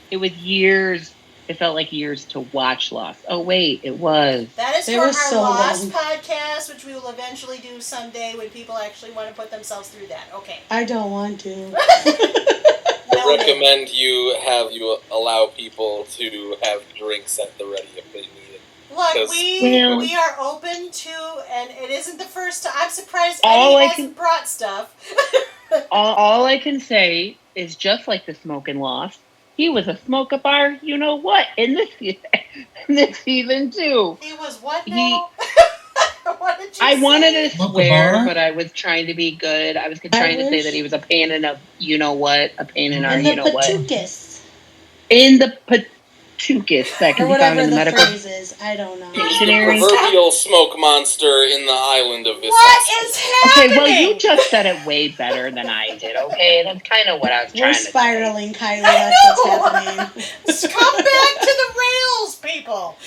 it was years. It felt like years to watch Lost. Oh wait, it was. That is They for were our so Lost long. podcast, which we will eventually do someday when people actually want to put themselves through that. Okay. I don't want to. I recommend you allow people to have drinks at the ready if they need it. Look, Because- we are open to, and it isn't the first time. I'm surprised All Eddie I hasn't brought stuff. All I can say is, just like the smoke in Lost, he was a smoke a bar. You know what? In this season too. He was what He- now? What did you I say? wanted to Smoke a swear, bar? but I was trying to be good. I was trying to say wish- that he was a pain in a you know what, a pain in our And the you know what. Patukas. In the Patukas that Or can be found whatever in the the medical phrase is. I don't know. He's the dictionary. proverbial smoke monster in the island of What Wisconsin. is happening? Okay, well, you just said it way better than I did, okay? That's kind of what I was trying We're to say. spiraling, Kylie. I That's know. what's happening. Come back to the rails, people.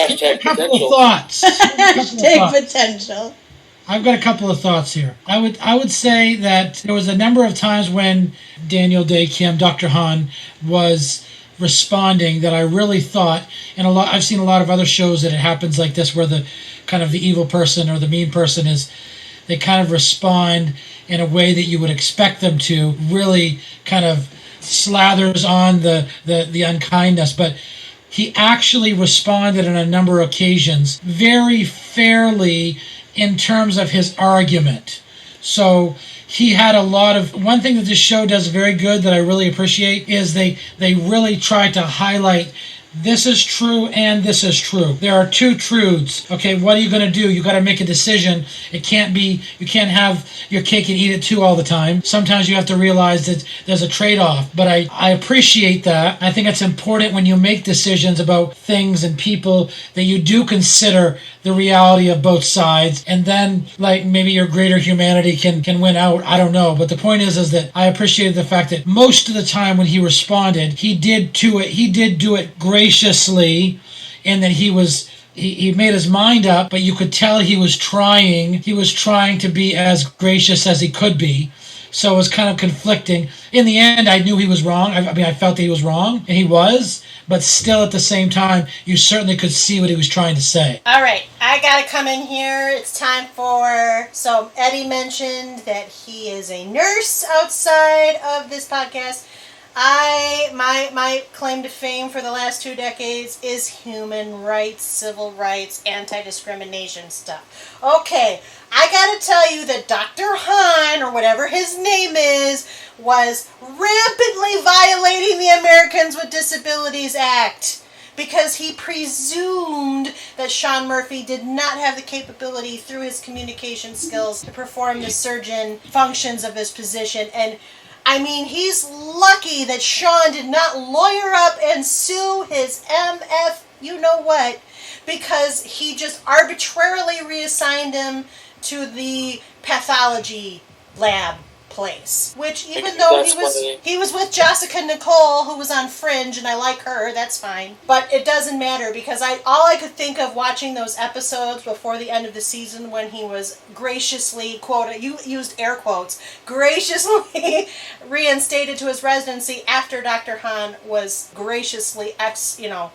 Hashtag Couple of potential. thoughts. Hashtag potential. I've got a couple of thoughts here. I would say that there was a number of times when Daniel Day Kim, Dr. Han, was responding that I really thought, and I've seen a lot of other shows that it happens like this, where the kind of the evil person or the mean person they kind of respond in a way that you would expect them to, really kind of slathers on the unkindness, but he actually responded on a number of occasions very fairly in terms of his argument. So he had a lot of, one thing that this show does very good that I really appreciate is they really try to highlight this is true and this is true. There are two truths. Okay, what are you going to do? You got to make a decision. It can't be, you can't have your cake and eat it too all the time. Sometimes you have to realize that there's a trade-off. But I appreciate that. I think it's important when you make decisions about things and people that you do consider the reality of both sides, and then like maybe your greater humanity can win out. I don't know. But the point is that I appreciated the fact that most of the time when he responded, he did do it graciously, and that he made his mind up, but you could tell he was trying to be as gracious as he could be. So it was kind of conflicting. In the end, I knew he was wrong. I felt that he was wrong, and he was, but still at the same time, you certainly could see what he was trying to say. All right, I gotta come in here. It's time for, so Eddie mentioned that he is a nurse outside of this podcast. My claim to fame for the last 2 decades is human rights, civil rights, anti-discrimination stuff. Okay, I gotta tell you that Dr. Han, or whatever his name is, was rampantly violating the Americans with Disabilities Act because he presumed that Sean Murphy did not have the capability through his communication skills to perform the surgeon functions of his position. And I mean, he's lucky that Sean did not lawyer up and sue his MF you-know-what, because he just arbitrarily reassigned him to the pathology lab place. Which, even though he was with Jessica Nicole, who was on Fringe, and I like her, that's fine. But it doesn't matter, because all I could think of watching those episodes before the end of the season, when he was graciously, quote, you used air quotes, graciously reinstated to his residency after Dr. Hahn was graciously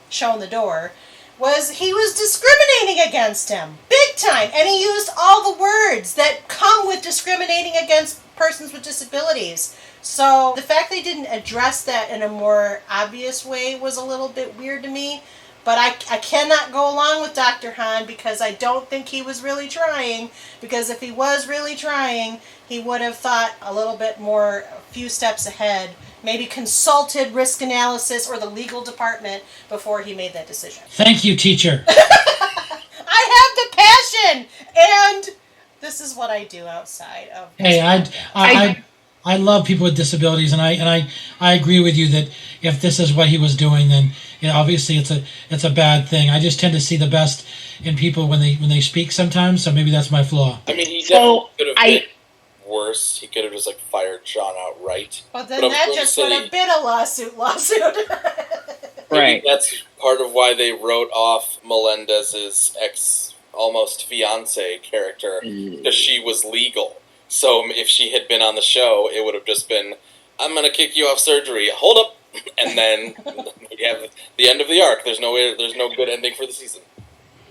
shown the door, was he was discriminating against him. Big time. And he used all the words that come with discriminating against persons with disabilities. So the fact they didn't address that in a more obvious way was a little bit weird to me. But I cannot go along with Dr. Hahn, because I don't think he was really trying. Because if he was really trying, he would have thought a little bit more, a few steps ahead. Maybe consulted risk analysis or the legal department before he made that decision. Thank you, teacher. I have the passion, and this is what I do outside of. Hey, I love people with disabilities, and I agree with you that if this is what he was doing, then obviously it's a bad thing. I just tend to see the best in people when they speak sometimes, so maybe that's my flaw. I mean, he definitely could have been worse. He could have just fired Sean outright. But then that just would have been a lawsuit. Right. That's part of why they wrote off Melendez's almost fiance character, because she was legal. So if she had been on the show, it would have just been, I'm going to kick you off surgery. Hold up. And then we have the end of the arc. There's no good ending for the season.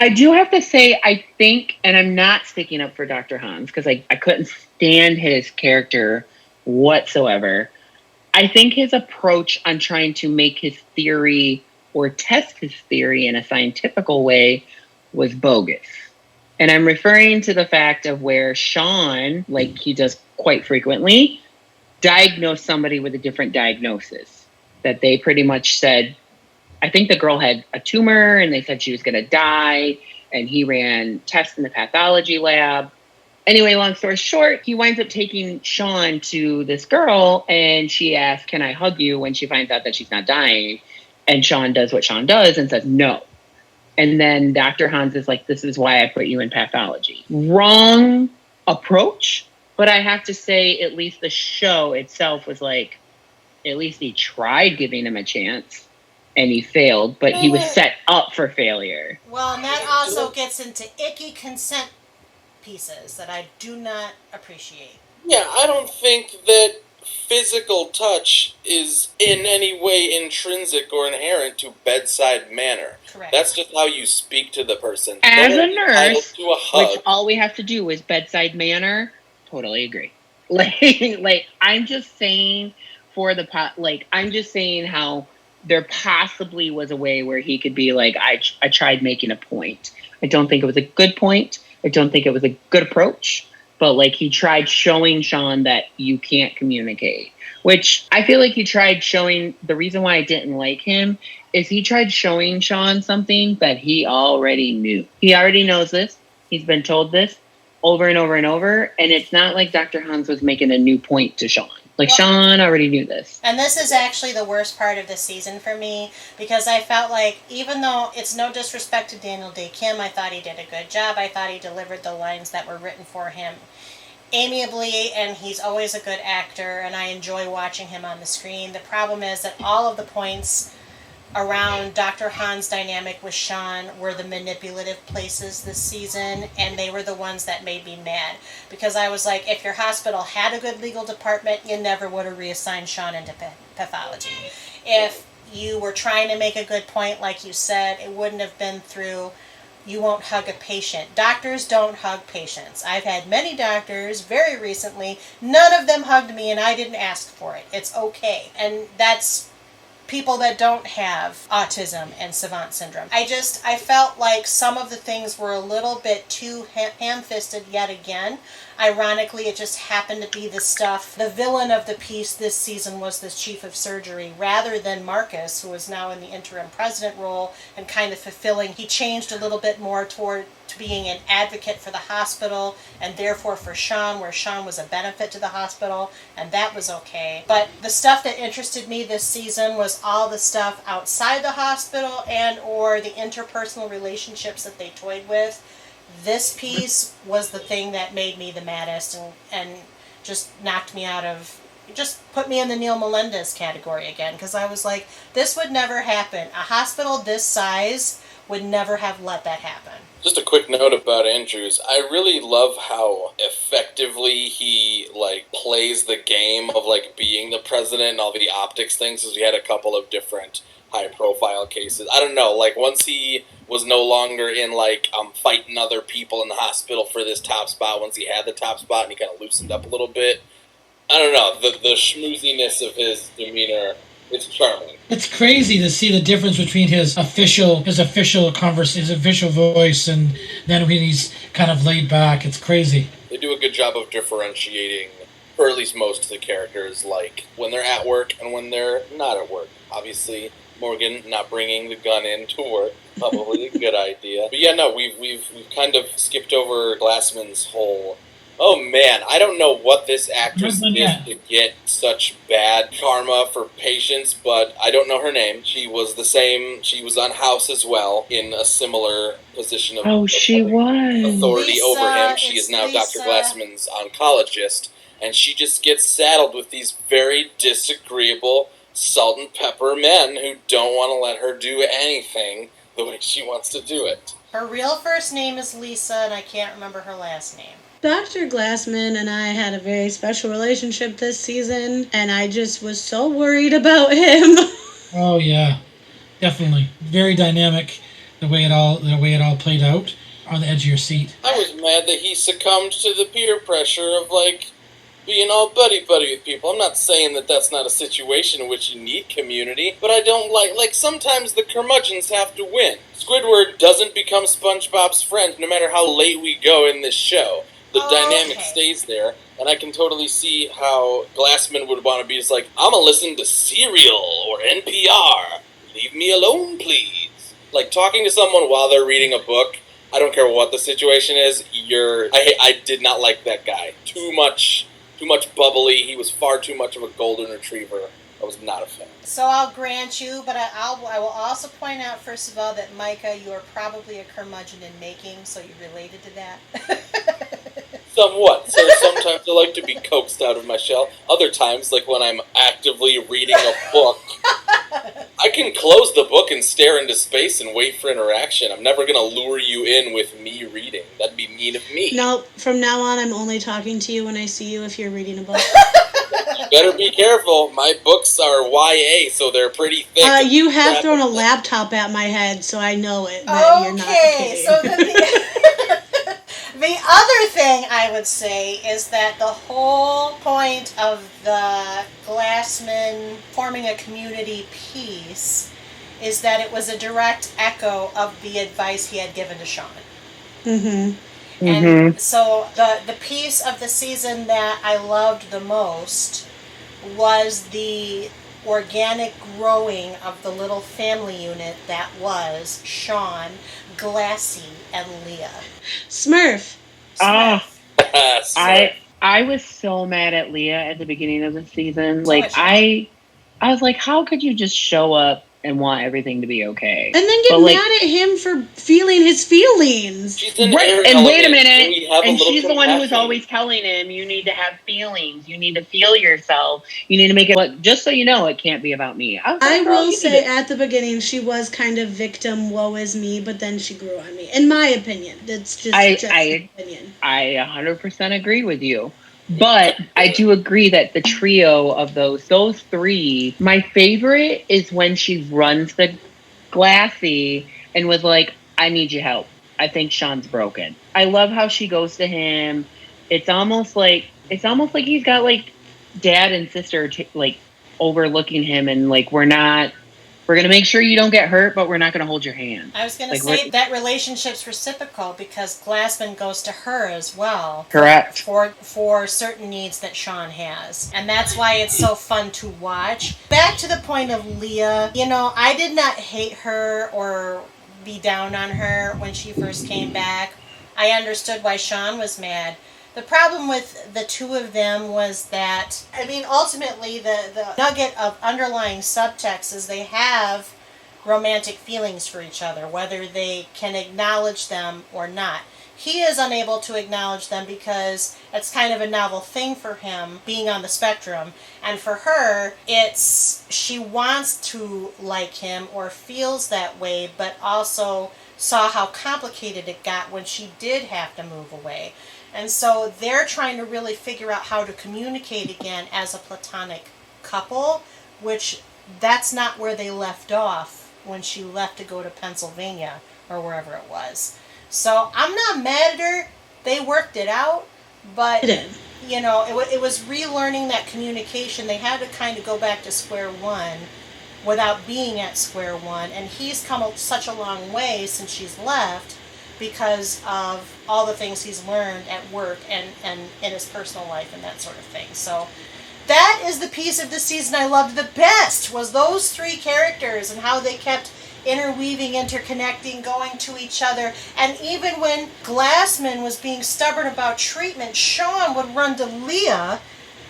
I do have to say, I think, and I'm not sticking up for Dr. Hans, because I couldn't stand his character whatsoever. I think his approach on trying to make his theory or test his theory in a scientific way was bogus. And I'm referring to the fact of where Sean, like he does quite frequently, diagnosed somebody with a different diagnosis. That they pretty much said, I think the girl had a tumor and they said she was going to die. And he ran tests in the pathology lab. Anyway, long story short, he winds up taking Sean to this girl, and she asks, can I hug you, when she finds out that she's not dying. And Sean does what Sean does and says no. And then Dr. Hans is like, this is why I put you in pathology. Wrong approach, but I have to say, at least the show itself was like, at least he tried giving him a chance, and he failed, but he was set up for failure. Well, and that also gets into icky consent pieces that I do not appreciate. Yeah, I don't think that physical touch is in any way intrinsic or inherent to bedside manner. Correct. That's just how you speak to the person. As a nurse, to a hug. which all we have to do is bedside manner, totally agree. Like I'm just saying I'm just saying how there possibly was a way where he could be like, I tried making a point. I don't think it was a good point. I don't think it was a good approach. But like he tried showing Sean that you can't communicate, which I feel like he tried showing. The reason why I didn't like him is he tried showing Sean something that he already knew. He already knows this. He's been told this over and over and over. And it's not like Dr. Hans was making a new point to Sean. Like, Sean already knew this. And this is actually the worst part of the season for me, because I felt like, even though it's no disrespect to Daniel Day Kim, I thought he did a good job. I thought he delivered the lines that were written for him amiably, and he's always a good actor, and I enjoy watching him on the screen. The problem is that all of the points around Dr. Han's dynamic with Sean were the manipulative places this season, and they were the ones that made me mad, because I was like, if your hospital had a good legal department, you never would have reassigned Sean into pathology. If you were trying to make a good point, like you said, it wouldn't have been through, you won't hug a patient. Doctors don't hug patients. I've had many doctors very recently, none of them hugged me, and I didn't ask for it. It's okay. And that's people that don't have autism and savant syndrome. I felt like some of the things were a little bit too ham-fisted yet again. ironically, it just happened to be the stuff. The villain of the piece this season was the chief of surgery, rather than Marcus, who is now in the interim president role and kind of fulfilling. He changed a little bit more toward to being an advocate for the hospital and therefore for Sean, where Sean was a benefit to the hospital, and that was okay. But the stuff that interested me this season was all the stuff outside the hospital and or the interpersonal relationships that they toyed with. This piece was the thing that made me the maddest and just knocked me out of, just put me in the Neil Melendez category again, because I was like, this would never happen. A hospital this size would never have let that happen. Just a quick note about Andrews. I really love how effectively he, plays the game of, being the president and all the optics things, because we had a couple of different high-profile cases. I don't know, once he was no longer in, fighting other people in the hospital for this top spot, once he had the top spot and he kind of loosened up a little bit, I don't know, the schmooziness of his demeanor is charming. It's crazy to see the difference between his official voice and then when he's kind of laid back. It's crazy. They do a good job of differentiating, or at least most of the characters, when they're at work and when they're not at work. Obviously, Morgan not bringing the gun into work, probably a good idea. But yeah, no, we've kind of skipped over Glassman's whole. Oh man, I don't know what this actress did to get such bad karma for patients, but I don't know her name. She was the same. She was on House as well, in a similar position of she was authority Lisa, over him. She is now Lisa. Dr. Glassman's oncologist, and she just gets saddled with these very disagreeable salt and pepper men who don't want to let her do anything the way she wants to do it. Her real first name is Lisa, and I can't remember her last name. Dr. Glassman and I had a very special relationship this season, and I just was so worried about him. Oh yeah, definitely. Very dynamic, the way it all played out. On the edge of your seat. I was mad that he succumbed to the peer pressure of being all buddy-buddy with people. I'm not saying that that's not a situation in which you need community, but I don't like sometimes the curmudgeons have to win. Squidward doesn't become SpongeBob's friend no matter how late we go in this show. The dynamic stays there, and I can totally see how Glassman would want to be just I'm gonna listen to Serial or NPR. Leave me alone, please. Talking to someone while they're reading a book, I don't care what the situation is, I did not like that guy. Too much bubbly. He was far too much of a golden retriever. I was not a fan. So I'll grant you, but I will also point out, first of all, that Micah, you are probably a curmudgeon in making, so you're related to that. Somewhat. So sometimes I like to be coaxed out of my shell. Other times, when I'm actively reading a book, I can close the book and stare into space and wait for interaction. I'm never going to lure you in with me reading. That'd be mean of me. No, from now on, I'm only talking to you when I see you if you're reading a book. You better be careful. My books are YA, so they're pretty thick. You have thrown a laptop at my head, so I know it. That you're not kidding. So the other thing I would say is that the whole point of the Glassman forming a community piece is that it was a direct echo of the advice he had given to Sean. Mm-hmm. And so the piece of the season that I loved the most was the organic growing of the little family unit that was Sean, Glassy, and Leah. Smurf. I was so mad at Leah at the beginning of the season. I was like, how could you just show up and want everything to be okay? And then get mad at him for feeling his feelings. Right, and wait a minute. And she's the one who was always telling him, you need to have feelings. You need to feel yourself. You need to make it, just so you know, it can't be about me. I will say at the beginning, she was kind of victim, woe is me, but then she grew on me. In my opinion. That's just an opinion. I 100% agree with you. But I do agree that the trio of those three, my favorite is when she runs the Glassy and was like, I need your help. I think Sean's broken. I love how she goes to him. It's almost like he's got dad and sister overlooking him, and we're not We're going to make sure you don't get hurt, but we're not going to hold your hand. I was going to say that relationship's reciprocal because Glassman goes to her as well. Correct. For certain needs that Sean has. And that's why it's so fun to watch. Back to the point of Leah, I did not hate her or be down on her when she first came back. I understood why Sean was mad. The problem with the two of them was that, ultimately the nugget of underlying subtext is they have romantic feelings for each other, whether they can acknowledge them or not. He is unable to acknowledge them because it's kind of a novel thing for him, being on the spectrum. And for her, she wants to like him or feels that way, but also saw how complicated it got when she did have to move away. And so they're trying to really figure out how to communicate again as a platonic couple, which that's not where they left off when she left to go to Pennsylvania or wherever it was. So I'm not mad at her. They worked it out, but it was relearning that communication. They had to kind of go back to square one without being at square one. And he's come such a long way since she's left, because of all the things he's learned at work and in his personal life and that sort of thing. So that is the piece of the season I loved the best, was those three characters and how they kept interweaving, interconnecting, going to each other. And even when Glassman was being stubborn about treatment, Sean would run to Leah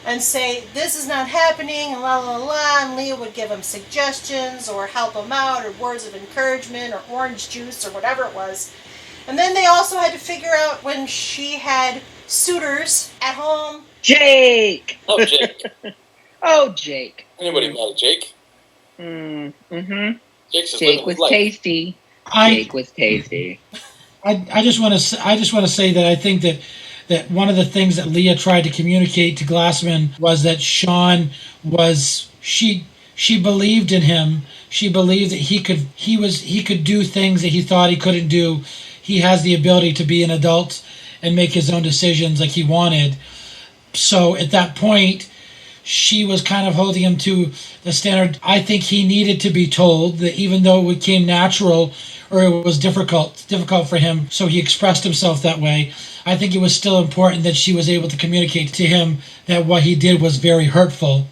and say, this is not happening, and la la la, and Leah would give him suggestions or help him out or words of encouragement or orange juice or whatever it was. And then they also had to figure out when she had suitors at home. Jake! Oh, Jake. Oh, Jake. Anybody mad at Jake? Mm-hmm. Jake was tasty. Jake was tasty. I just want to say that I think that one of the things that Leah tried to communicate to Glassman was that Sean was she believed in him. She believed that he could do things that he thought he couldn't do. He has the ability to be an adult and make his own decisions like he wanted. So at that point, she was kind of holding him to the standard. I think he needed to be told that even though it came natural or it was difficult for him, so he expressed himself that way. I think it was still important that she was able to communicate to him that what he did was very hurtful,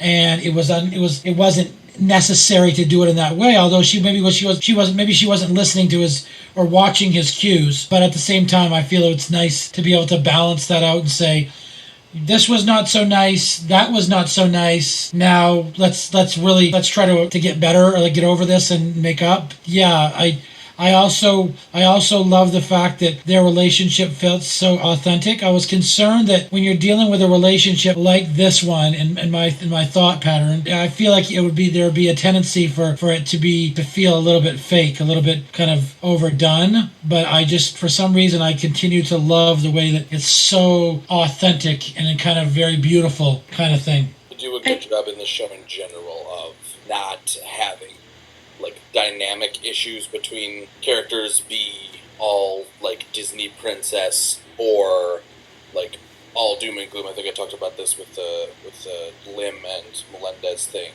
and it wasn't necessary to do it in that way. Although she wasn't listening to his or watching his cues. But at the same time, I feel it's nice to be able to balance that out and say, this was not so nice, that was not so nice. Now let's try to get better or get over this and make up. Yeah, I also love the fact that their relationship felt so authentic. I was concerned that when you're dealing with a relationship like this one, in my thought pattern, I feel like there would be a tendency for it to feel a little bit fake, a little bit kind of overdone. But I just, for some reason, I continue to love the way that it's so authentic and a kind of very beautiful kind of thing. They do a good job in the show in general of not having dynamic issues between characters be all Disney princess or all doom and gloom. I think I talked about this with the Lim and Melendez thing.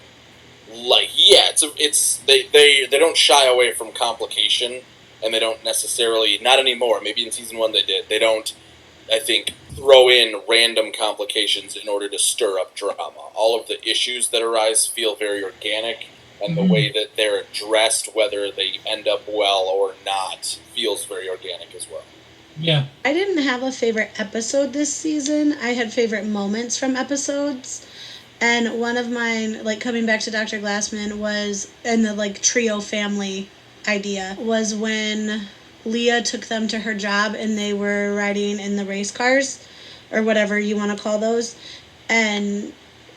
They don't shy away from complication, and they don't necessarily, not anymore. Maybe in season 1 they did. They don't, I think, throw in random complications in order to stir up drama. All of the issues that arise feel very organic. And the way that they're addressed, whether they end up well or not, feels very organic as well. Yeah. I didn't have a favorite episode this season. I had favorite moments from episodes. And one of mine, coming back to Dr. Glassman, was, and the trio family idea, was when Leah took them to her job and they were riding in the race cars, or whatever you want to call those. And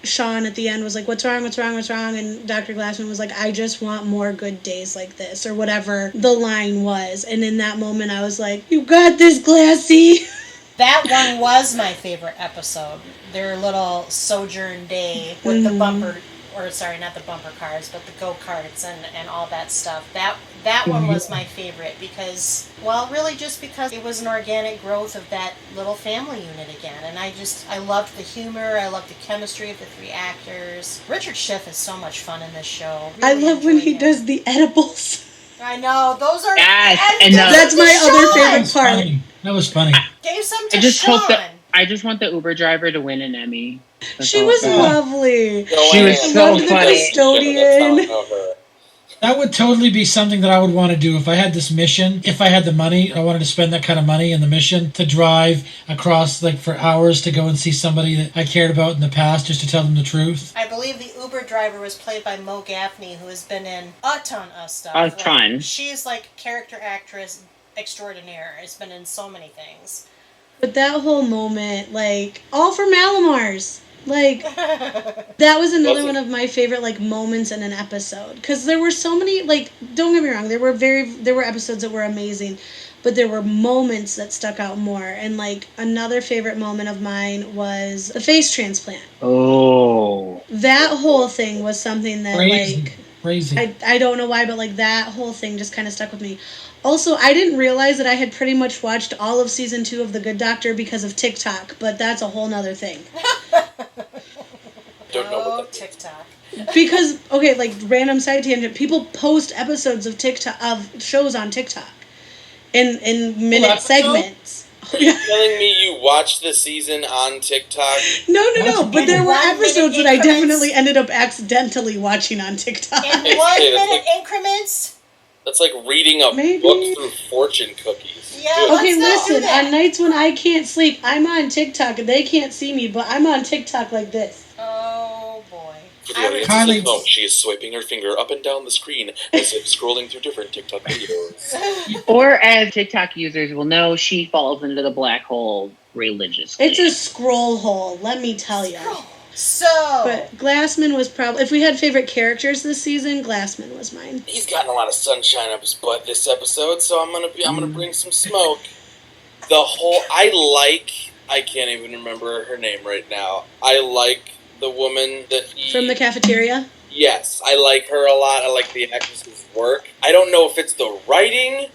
Sean at the end was like, what's wrong? And Dr. Glassman was like, I just want more good days like this, or whatever the line was. And in that moment, I was like, you got this, Glassy. That one was my favorite episode. Their little sojourn day with the bumper or sorry, not the bumper cars, but the go-karts and all that stuff. That one was my favorite because, well, really just because it was an organic growth of that little family unit again. And I loved the humor, I loved the chemistry of the three actors. Richard Schiff is so much fun in this show. Really I love when he does the edibles. I know, those are... Yes, and that's my other favorite part. That was funny. Gave some to Sean. I just want the Uber driver to win an Emmy. She was lovely. She was so funny. Custodian. That would totally be something that I would want to do if I had this mission. If I had the money, I wanted to spend that kind of money in the mission to drive across like for hours to go and see somebody that I cared about in the past just to tell them the truth. I believe the Uber driver was played by Mo Gaffney, who has been in a ton of stuff. A ton. She's like character actress extraordinaire. Has been in so many things. But that whole moment, like, all for Malamars. Like, that was another one of my favorite, like, moments in an episode. Because there were so many, like, don't get me wrong, there were episodes that were amazing, but there were moments that stuck out more. And, like, another favorite moment of mine was the face transplant. Oh. That whole thing was something that, Crazy. I don't know why, but, like, that whole thing just kind of stuck with me. Also, I didn't realize that I had pretty much watched all of season 2 of The Good Doctor because of TikTok, but that's a whole nother thing. Don't know what that TikTok. Because, okay, like, random side tangent, people post episodes of TikTok, of shows on TikTok in minute segments. Are you telling me you watched the season on TikTok? No, but there were episodes that I definitely ended up accidentally watching on TikTok. In 1 minute increments? That's like reading a book through fortune cookies. Yeah, okay, listen, on nights when I can't sleep, I'm on TikTok, and they can't see me, but I'm on TikTok like this. Oh, boy. For the audience at home, she is swiping her finger up and down the screen as if scrolling through different TikTok videos. Or as TikTok users will know, she falls into the black hole religiously. It's a scroll hole, let me tell you. So, but Glassman was probably, if we had favorite characters this season, Glassman was mine. He's gotten a lot of sunshine up his butt this episode, so I'm gonna bring some smoke. I can't even remember her name right now. I like the woman that from the cafeteria. Yes, I like her a lot. I like the actress's work. I don't know if it's the writing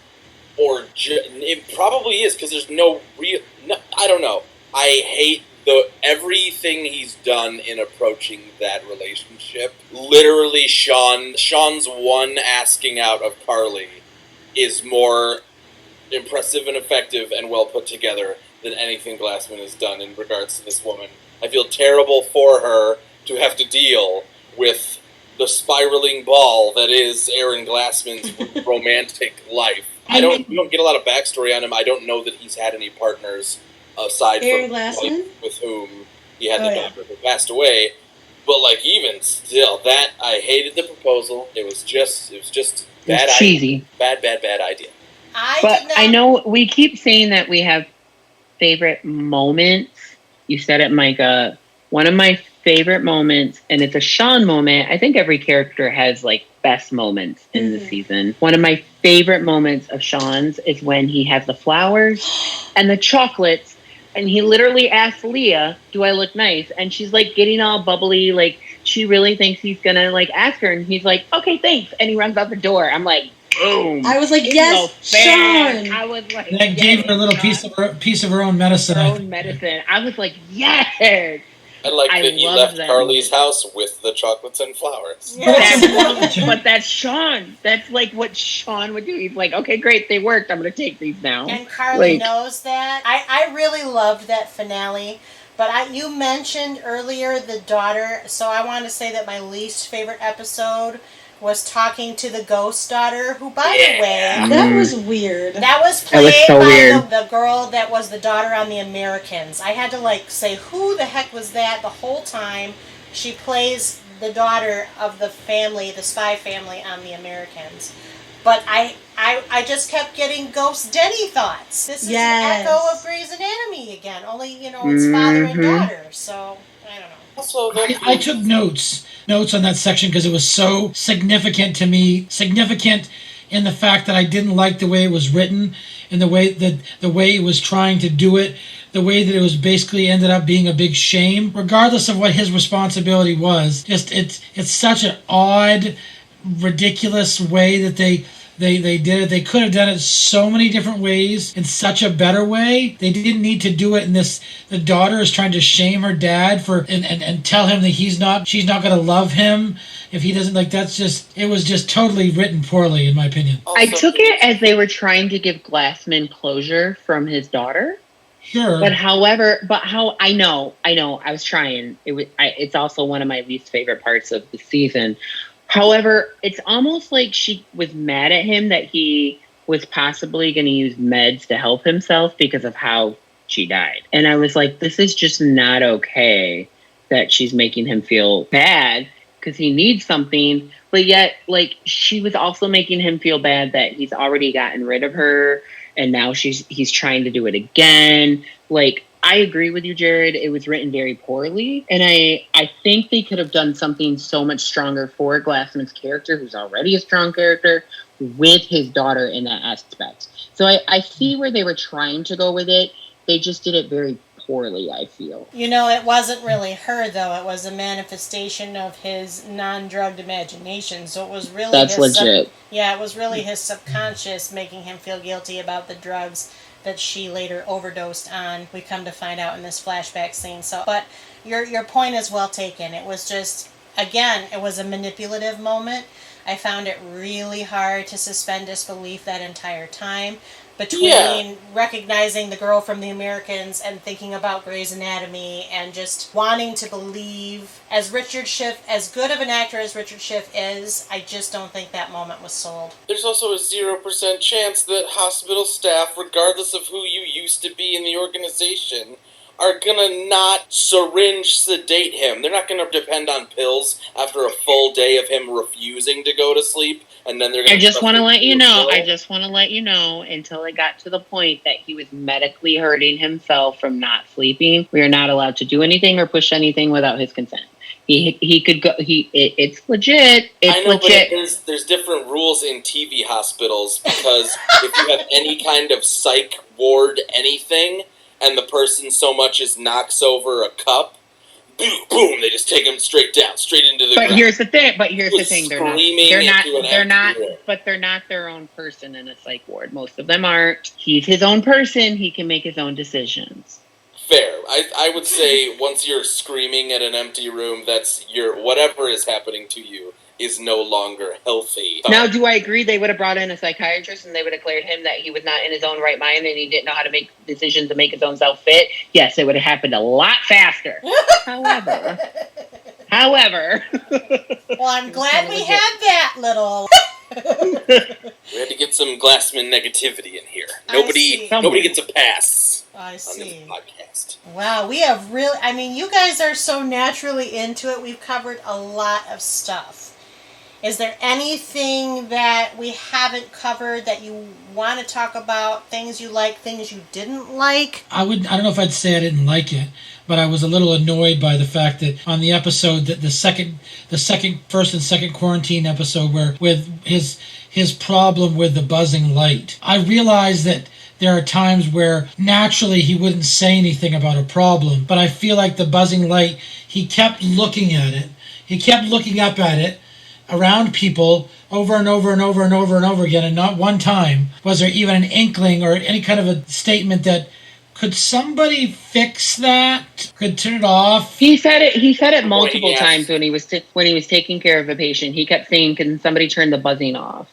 or it probably is because there's no real. No, I don't know. I hate everything he's done in approaching that relationship. Literally, Sean's one asking out of Carly is more impressive and effective and well put together than anything Glassman has done in regards to this woman. I feel terrible for her to have to deal with the spiraling ball that is Aaron Glassman's romantic life. We don't get a lot of backstory on him. I don't know that he's had any partners aside Aaron from Glassman? with whom he had the daughter who passed away. But like even still, that I hated the proposal. It was just bad. Cheesy. Bad idea. I know we keep saying that we have favorite moments. You said it, Micah. One of my favorite moments, and it's a Sean moment. I think every character has like best moments in the season. One of my favorite moments of Sean's is when he has the flowers and the chocolates, and he literally asks Leah, "Do I look nice?" And she's like getting all bubbly, like she really thinks he's gonna like ask her, and he's like, "Okay, thanks," and he runs out the door. I'm like, boom! I was like, yes, Sean. I was like, and that gave her a little piece of her own medicine. I was like, yes. I like that he left Carly's house with the chocolates and flowers. But that's Sean. That's like what Sean would do. He's like, okay, great, they worked. I'm going to take these now. And Carly knows that. I really loved that finale. But you mentioned earlier the daughter, so I want to say that my least favorite episode was talking to the ghost daughter, who, by the way... That was weird. That was played by the girl that was the daughter on The Americans. I had to, say, who the heck was that the whole time? She plays the daughter of the family, the spy family on The Americans. But I just kept getting Ghost Denny thoughts. This is an echo of Grey's Anatomy again. Only, it's father and daughter, so... I don't know. Also, I took notes on that section because it was so significant to me. Significant in the fact that I didn't like the way it was written and the way it was trying to do it. the way that it was basically ended up being a big shame, regardless of what his responsibility was. Just it's such an odd, ridiculous way that they did it. They could have done it so many different ways in such a better way. They didn't need to do it in this. The daughter is trying to shame her dad for and tell him that she's not going to love him if he doesn't. Like, it was just totally written poorly, in my opinion. I took it as they were trying to give Glassman closure from his daughter. Sure. But I know, I was trying. It's also one of my least favorite parts of the season. However, it's almost like she was mad at him that he was possibly going to use meds to help himself because of how she died. And I was like, this is just not okay that she's making him feel bad because he needs something. But yet, like, she was also making him feel bad that he's already gotten rid of her and now he's trying to do it again. Like, I agree with you, Jared. It was written very poorly. And I think they could have done something so much stronger for Glassman's character, who's already a strong character, with his daughter in that aspect. So I see where they were trying to go with it. They just did it very poorly, I feel. You know, it wasn't really her, though. It was a manifestation of his non-drugged imagination. So it was really That's legit. it was really his subconscious making him feel guilty about the drugs that she later overdosed on. We come to find out in this flashback scene. So, but your point is well taken. It was just, again, it was a manipulative moment. I found it really hard to suspend disbelief that entire time between recognizing the girl from the Americans and thinking about Grey's Anatomy and just wanting to believe as Richard Schiff, as good of an actor as Richard Schiff is, I just don't think that moment was sold. There's also a 0% chance that hospital staff, regardless of who you used to be in the organization, are gonna not syringe sedate him. They're not gonna depend on pills after a full day of him refusing to go to sleep, and then they're gonna... I just want to let you know, until it got to the point that he was medically hurting himself from not sleeping, we are not allowed to do anything or push anything without his consent. He could go. It's legit. I know, legit. But there's different rules in TV hospitals because if you have any kind of psych ward anything, and the person so much as knocks over a cup, boom, boom, they just take them straight into the ground. Here's the thing. They're not. Room. But they're not their own person in a psych ward. Most of them aren't. He's his own person. He can make his own decisions. Fair. I would say once you're screaming at an empty room, that's whatever is happening to you is no longer healthy. Now, do I agree they would have brought in a psychiatrist and they would have cleared him that he was not in his own right mind and he didn't know how to make decisions to make his own self fit? Yes, it would have happened a lot faster. However. Well, I'm glad we had that little... We had to get some Glassman negativity in here. Nobody gets a pass on this podcast. Wow, we have really... I mean, you guys are so naturally into it. We've covered a lot of stuff. Is there anything that we haven't covered that you want to talk about? Things you like, things you didn't like? I don't know if I'd say I didn't like it, but I was a little annoyed by the fact that on the episode that the first and second quarantine episode where with his problem with the buzzing light, I realized that there are times where naturally he wouldn't say anything about a problem, but I feel like the buzzing light, he kept looking at it. He kept looking up at it around people over and over and over and over and over again, and not one time was there even an inkling or any kind of a statement that could somebody fix that? Could turn it off? He said it multiple times when he was taking care of a patient. He kept saying, "Can somebody turn the buzzing off?"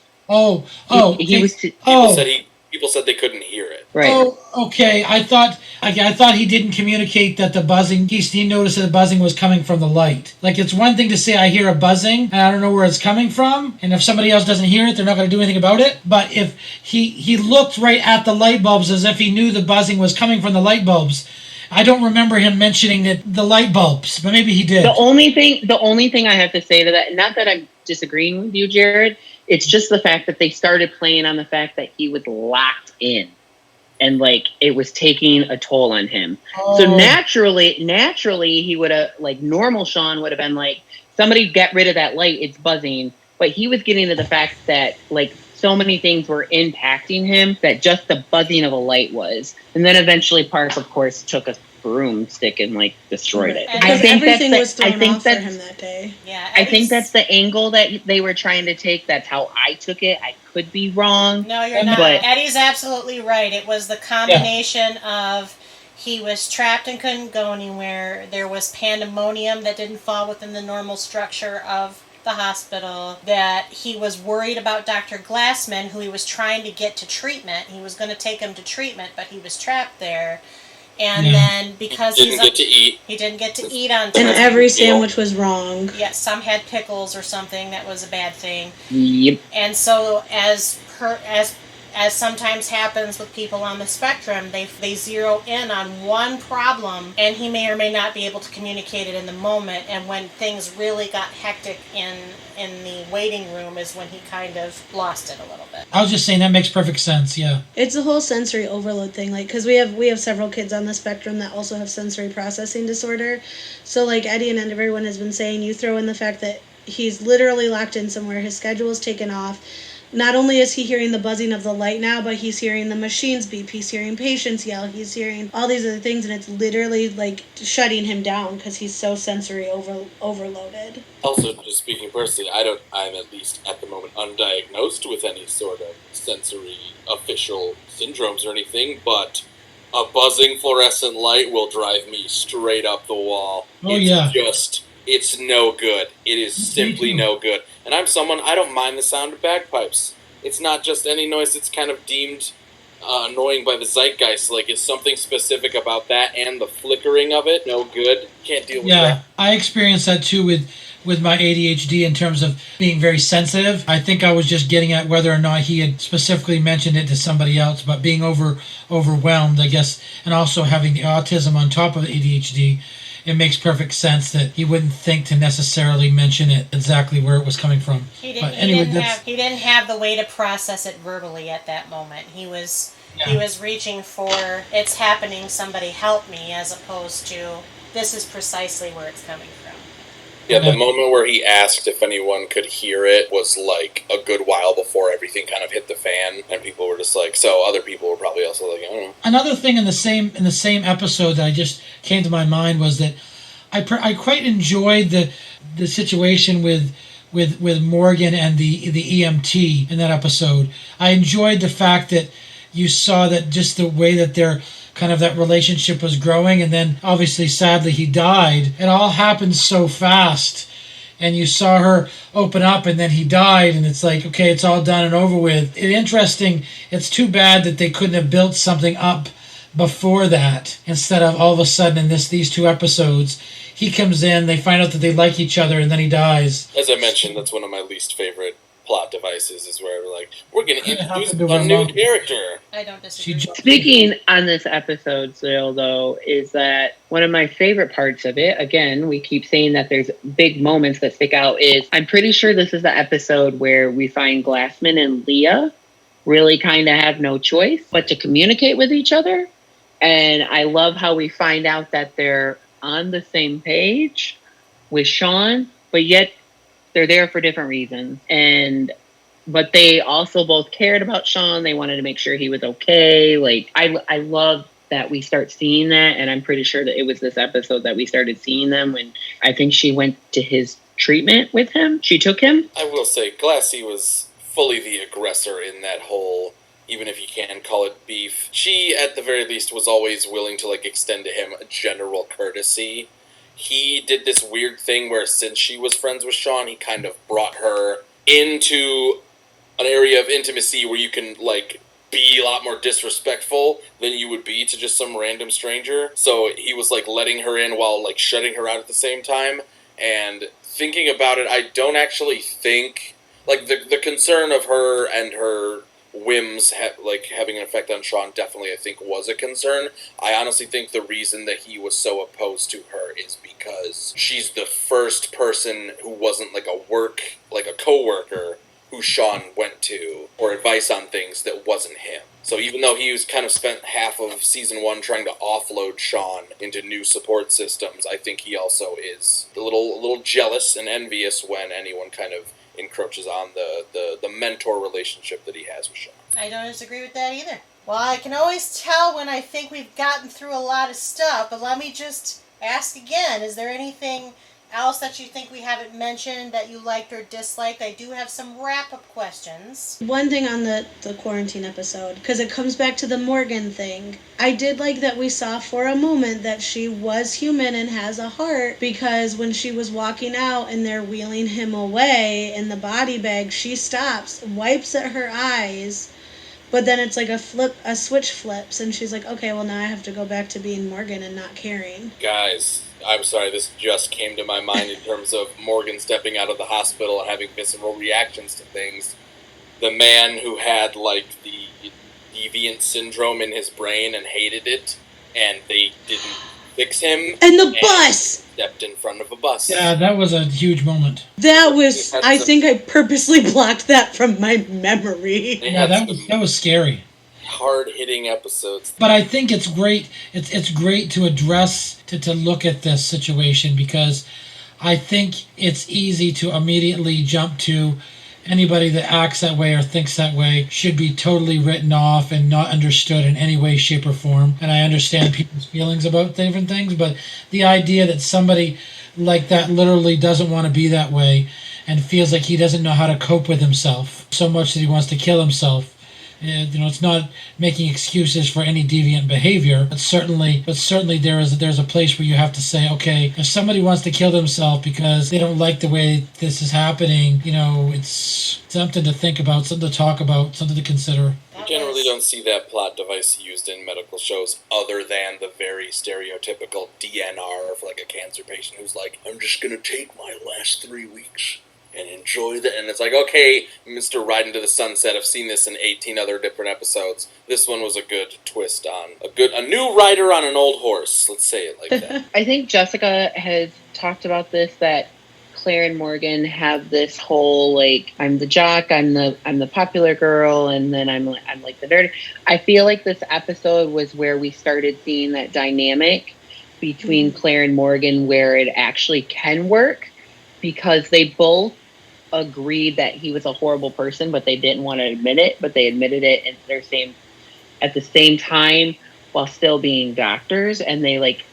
People said they couldn't hear it. Right. Oh, okay. I thought he didn't communicate that the buzzing. He noticed that the buzzing was coming from the light. Like, it's one thing to say I hear a buzzing and I don't know where it's coming from, and if somebody else doesn't hear it, they're not going to do anything about it. But if he looked right at the light bulbs as if he knew the buzzing was coming from the light bulbs. I don't remember him mentioning the light bulbs, but maybe he did. The only thing I have to say to that, not that I'm disagreeing with you, Jared, it's just the fact that they started playing on the fact that he was locked in and like it was taking a toll on him. Oh. So naturally he would have, like, normal Sean would have been like, somebody get rid of that light, it's buzzing. But he was getting to the fact that, like, so many things were impacting him that just the buzzing of a light was. And then eventually Park, of course, took a broomstick and like destroyed it. Because everything was thrown off for him that day. Yeah, I think that's the angle that they were trying to take. That's how I took it. I could be wrong. No, you're not. But Eddie's absolutely right. It was the combination of he was trapped and couldn't go anywhere. There was pandemonium that didn't fall within the normal structure of the hospital, that he was worried about Dr. Glassman, who he was trying to get to treatment. He was going to take him to treatment, but he was trapped there. And then because he didn't get to eat on time. And every sandwich was wrong. Yeah, some had pickles or something that was a bad thing. Yep. And so as sometimes happens with people on the spectrum, they zero in on one problem, and he may or may not be able to communicate it in the moment. And when things really got hectic in the waiting room is when he kind of lost it a little bit. I was just saying that makes perfect sense. Yeah, it's a whole sensory overload thing. Like, because we have several kids on the spectrum that also have sensory processing disorder. So like Eddie and everyone has been saying, you throw in the fact that he's literally locked in somewhere, his schedule is taken off. Not only is he hearing the buzzing of the light now, but he's hearing the machines beep, he's hearing patients yell, he's hearing all these other things, and it's literally like shutting him down because he's so sensory overloaded. Also, just speaking personally, I'm at least at the moment undiagnosed with any sort of sensory official syndromes or anything, but a buzzing fluorescent light will drive me straight up the wall. It's no good. It is simply no good. And I'm someone, I don't mind the sound of bagpipes. It's not just any noise that's kind of deemed annoying by the zeitgeist. Like, it's something specific about that and the flickering of it. No good. Can't deal with that. Yeah, I experienced that too with my ADHD in terms of being very sensitive. I think I was just getting at whether or not he had specifically mentioned it to somebody else, but being overwhelmed, I guess, and also having the autism on top of the ADHD, it makes perfect sense that he wouldn't think to necessarily mention it exactly where it was coming from. He didn't have the way to process it verbally at that moment. He was reaching for, it's happening, somebody help me, as opposed to, this is precisely where it's coming from. Yeah, the moment where he asked if anyone could hear it was like a good while before everything kind of hit the fan, and people were just like, so other people were probably also like, I don't know. Another thing in the same episode that I just came to my mind was that I quite enjoyed the situation with Morgan and the EMT in that episode. I enjoyed the fact that you saw that just the way that their kind of that relationship was growing, and then obviously sadly he died. It all happened so fast, and you saw her open up and then he died, and it's like, okay, it's all done and over with. It's interesting. It's too bad that they couldn't have built something up before that, instead of all of a sudden in these two episodes he comes in, they find out that they like each other, and then he dies. As I mentioned, that's one of my least favorite plot devices, is where we're like, we're going to introduce a new character. I don't disagree. Speaking on this episode, though, is that one of my favorite parts of it, again, we keep saying that there's big moments that stick out, is I'm pretty sure this is the episode where we find Glassman and Leah really kind of have no choice but to communicate with each other. And I love how we find out that they're on the same page with Sean, but yet they're there for different reasons. But they also both cared about Sean. They wanted to make sure he was okay. Like, I love that we start seeing that. And I'm pretty sure that it was this episode that we started seeing them when I think she went to his treatment with him. She took him. I will say Glassy was fully the aggressor in that whole, even if you can call it beef. She, at the very least, was always willing to like extend to him a general courtesy. He did this weird thing where, since she was friends with Sean, he kind of brought her into an area of intimacy where you can, like, be a lot more disrespectful than you would be to just some random stranger. So he was, like, letting her in while, like, shutting her out at the same time. And thinking about it, I don't actually think, like, the concern of her and her whims having an effect on Sean definitely, I think, was a concern. I honestly think the reason that he was so opposed to her is because she's the first person who wasn't like a coworker who Sean went to or advice on things that wasn't him. So even though he was kind of spent half of season 1 trying to offload Sean into new support systems, I think he also is a little jealous and envious when anyone kind of encroaches on the mentor relationship that he has with Sean. I don't disagree with that either. Well, I can always tell when I think we've gotten through a lot of stuff, but let me just ask again, is there anything else that you think we haven't mentioned that you liked or disliked? I do have some wrap-up questions. One thing on the quarantine episode, because it comes back to the Morgan thing. I did like that we saw for a moment that she was human and has a heart, because when she was walking out and they're wheeling him away in the body bag, she stops, wipes at her eyes, but then it's like a switch flips, and she's like, okay, well now I have to go back to being Morgan and not caring. Guys, I'm sorry, this just came to my mind in terms of Morgan stepping out of the hospital and having visceral reactions to things. The man who had, like, the deviant syndrome in his brain and hated it, and they didn't fix him. And the bus! Stepped in front of a bus. Yeah, that was a huge moment. That was, I think I purposely blocked that from my memory. Yeah, that was scary. Hard-hitting episodes. But I think it's great. It's great to address, to look at this situation, because I think it's easy to immediately jump to anybody that acts that way or thinks that way should be totally written off and not understood in any way, shape, or form. And I understand people's feelings about different things, but the idea that somebody like that literally doesn't want to be that way and feels like he doesn't know how to cope with himself so much that he wants to kill himself. It's not making excuses for any deviant behavior, but certainly there's a place where you have to say, okay, if somebody wants to kill themselves because they don't like the way this is happening, it's something to think about, something to talk about, something to consider. You generally don't see that plot device used in medical shows other than the very stereotypical DNR for like a cancer patient who's like, I'm just going to take my last 3 weeks and enjoy that. And it's like, okay, Mr. Ride into the Sunset, I've seen this in 18 other different episodes. This one was a good twist on a new rider on an old horse. Let's say it like that. I think Jessica has talked about this, that Claire and Morgan have this whole, like, I'm the jock, I'm the popular girl, and then I'm like the nerd. I feel like this episode was where we started seeing that dynamic between Claire and Morgan, where it actually can work, because they both agreed that he was a horrible person, but they didn't want to admit it, but they admitted it at the same time while still being doctors, and they like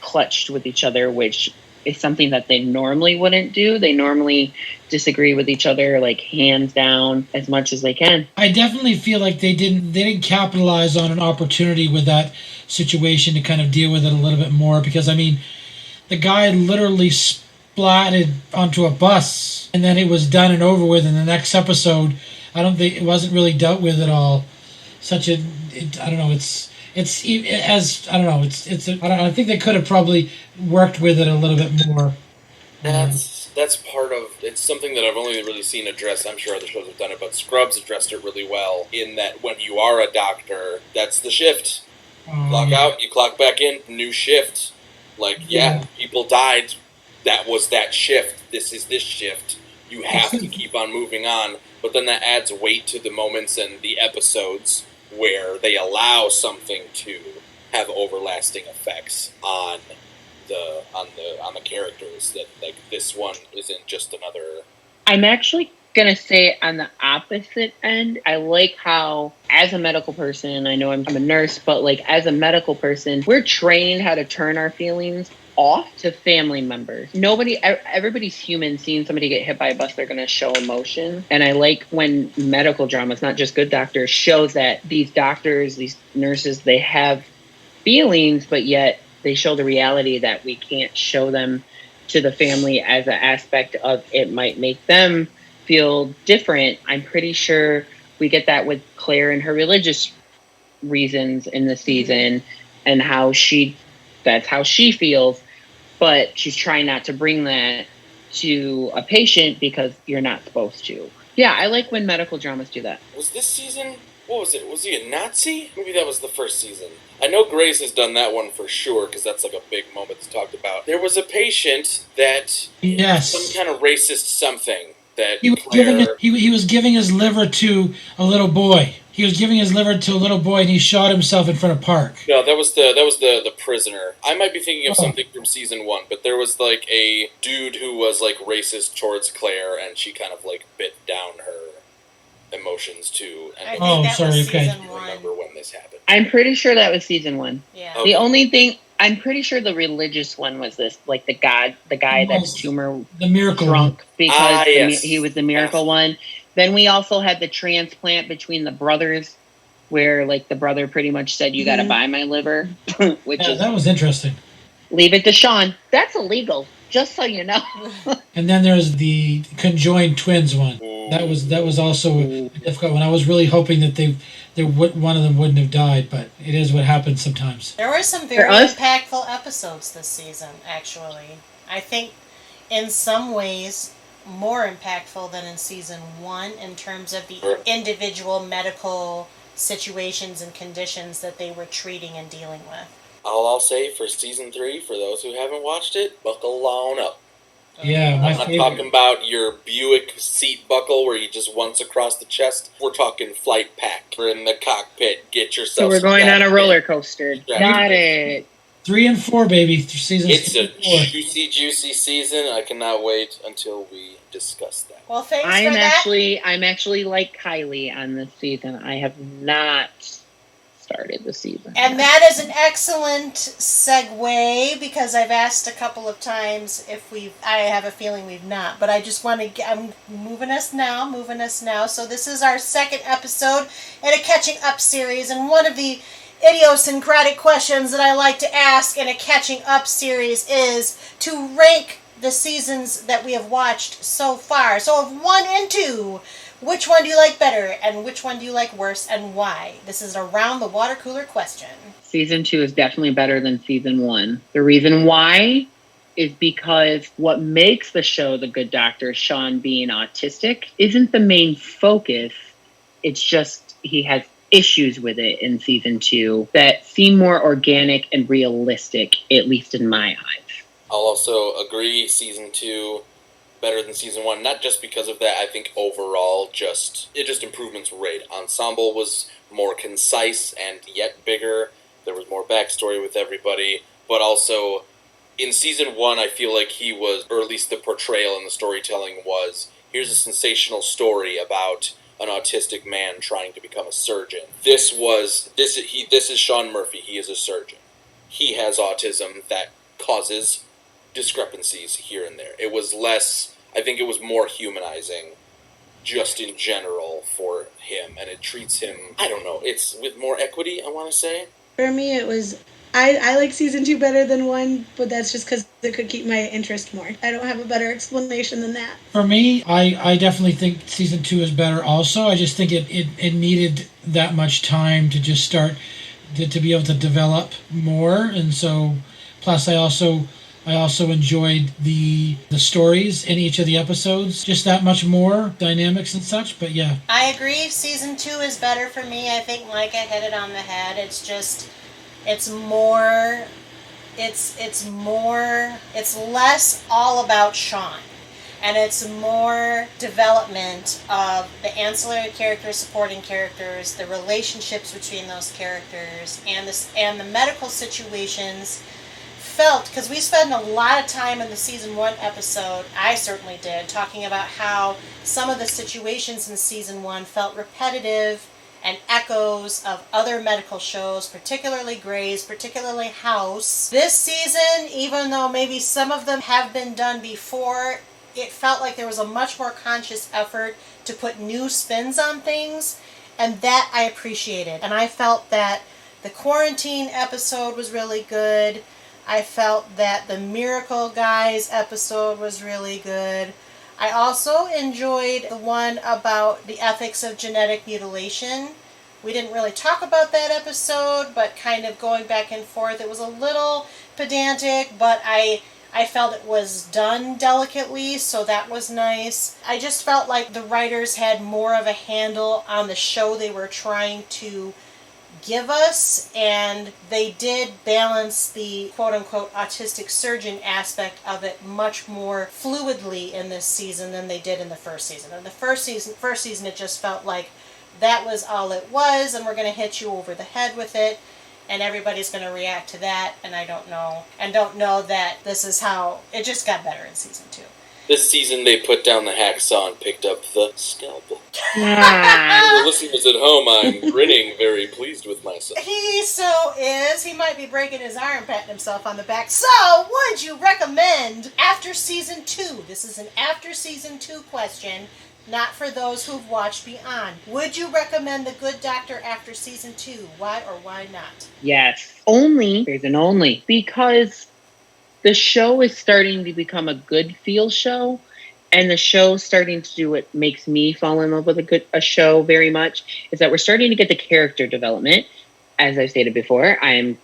clutched with each other, which is something that they normally wouldn't do. They normally disagree with each other, like, hands down as much as they can. I definitely feel like they didn't capitalize on an opportunity with that situation to kind of deal with it a little bit more, because I mean, the guy literally splatted onto a bus, and then it was done and over with in the next episode. I don't think it wasn't really dealt with at all. I think they could have probably worked with it a little bit more. That's part of, it's something that I've only really seen addressed. I'm sure other shows have done it, but Scrubs addressed it really well, in that when you are a doctor, that's the shift. Clock out, you clock back in, new shift. Like, yeah, people died. That was that shift. This is this shift. You have to keep on moving on. But then that adds weight to the moments and the episodes where they allow something to have overlasting effects on the characters. That, like, this one isn't just another. I'm actually gonna say on the opposite end. I like how, as a medical person, I know I'm a nurse, but like as a medical person, we're trained how to turn our feelings off to family members. Everybody's human. Seeing somebody get hit by a bus, they're going to show emotion. And I like when medical dramas, not just Good Doctors, shows that these doctors, these nurses, they have feelings, but yet they show the reality that we can't show them to the family as an aspect of it might make them feel different. I'm pretty sure we get that with Claire and her religious reasons in the season, and that's how she feels. But she's trying not to bring that to a patient because you're not supposed to. Yeah, I like when medical dramas do that. Was this season, what was it? Was he a Nazi? Maybe that was the first season. I know Grace has done that one for sure, because that's like a big moment to talk about. There was a patient that some kind of racist something that he was giving his liver to a little boy. he was giving his liver to a little boy and he shot himself in front of Park. No, that was the prisoner. I might be thinking of something from season 1, but there was like a dude who was like racist towards Claire, and she kind of like bit down her emotions too. And I think that was season 1. Remember when this happened? I'm pretty sure that was season 1. Yeah. Okay. The only thing I'm pretty sure the religious one was this, like the guy that's tumor the miracle drunk because yes. he was the miracle one. Then we also had the transplant between the brothers, where like the brother pretty much said, "You got to buy my liver," which is that was interesting. Leave it to Sean. That's illegal, just so you know. And then there's the Conjoined Twins one. That was also a difficult one. I was really hoping that one of them wouldn't have died, but it is what happens sometimes. There were some very impactful episodes this season, actually. I think in some ways more impactful than in season 1 in terms of the individual medical situations and conditions that they were treating and dealing with. All I'll say for season 3, for those who haven't watched it, buckle on up. Yeah, my I'm not favorite. talking about your Buick seat buckle where you just once across the chest. We're talking flight pack. We're in the cockpit. Get yourself. So we're going on a roller coaster. Yeah. Got it. 3 and 4, baby. Seasons. It's a 4. juicy season. I cannot wait until we discuss that. Well, thanks for that. I'm actually like Kylie on this season. I have not started the season. And that is an excellent segue because I've asked a couple of times if I have a feeling we've not, but I just want to I'm moving us now. So this is our second episode in a catching up series, and one of the idiosyncratic questions that I like to ask in a catching up series is to rank the seasons that we have watched so far. So of 1 and 2, which one do you like better, and which one do you like worse, and why? This is a round the water cooler question. Season 2 is definitely better than season 1. The reason why is because what makes the show The Good Doctor, Sean being autistic, isn't the main focus. It's just he has issues with it in season 2 that seem more organic and realistic, at least in my eyes. I'll also agree, season 2 better than season 1, not just because of that. I think overall, it improvements were great. Ensemble was more concise and yet bigger. There was more backstory with everybody, but also in season 1, I feel like he was, or at least the portrayal and the storytelling was, here's a sensational story about an autistic man trying to become a surgeon. This is Sean Murphy. He is a surgeon. He has autism that causes discrepancies here and there. It was less, I think it was more humanizing just in general for him, and it treats him, I don't know, it's with more equity, I want to say. For me, it was, I like season 2 better than 1, but that's just because it could keep my interest more. I don't have a better explanation than that. For me, I definitely think season 2 is better also. I just think it needed that much time to just start to be able to develop more, and so plus I also enjoyed the stories in each of the episodes, just that much more dynamics and such. But yeah, I agree. Season 2 is better for me. I think Micah hit it on the head. It's less all about Sean, and it's more development of the ancillary characters, supporting characters, the relationships between those characters, and the medical situations. Because we spent a lot of time in the season 1 episode, I certainly did, talking about how some of the situations in season 1 felt repetitive and echoes of other medical shows, particularly Grey's, particularly House. This season, even though maybe some of them have been done before, it felt like there was a much more conscious effort to put new spins on things, and that I appreciated. And I felt that the quarantine episode was really good. I felt that the Miracle Guys episode was really good. I also enjoyed the one about the ethics of genetic mutilation. We didn't really talk about that episode, but kind of going back and forth. It was a little pedantic, but I felt it was done delicately, so that was nice. I just felt like the writers had more of a handle on the show they were trying to give us, and they did balance the quote-unquote autistic surgeon aspect of it much more fluidly in this season than they did in the first season. In the first season it just felt like that was all it was, and we're going to hit you over the head with it, and everybody's going to react to that, and I don't know that this is how it just got better in season 2. This season they put down the hacksaw and picked up the scalpel. For the listeners at home, I'm grinning, very pleased with myself. He so is. He might be breaking his arm, patting himself on the back. So, would you recommend after season 2? This is an after season 2 question, not for those who've watched Beyond. Would you recommend The Good Doctor after season 2? Why or why not? Yes. Only, there's an only, because the show is starting to become a good feel show, and the show starting to do what makes me fall in love with a show very much, is that we're starting to get the character development. As I've stated before, I'm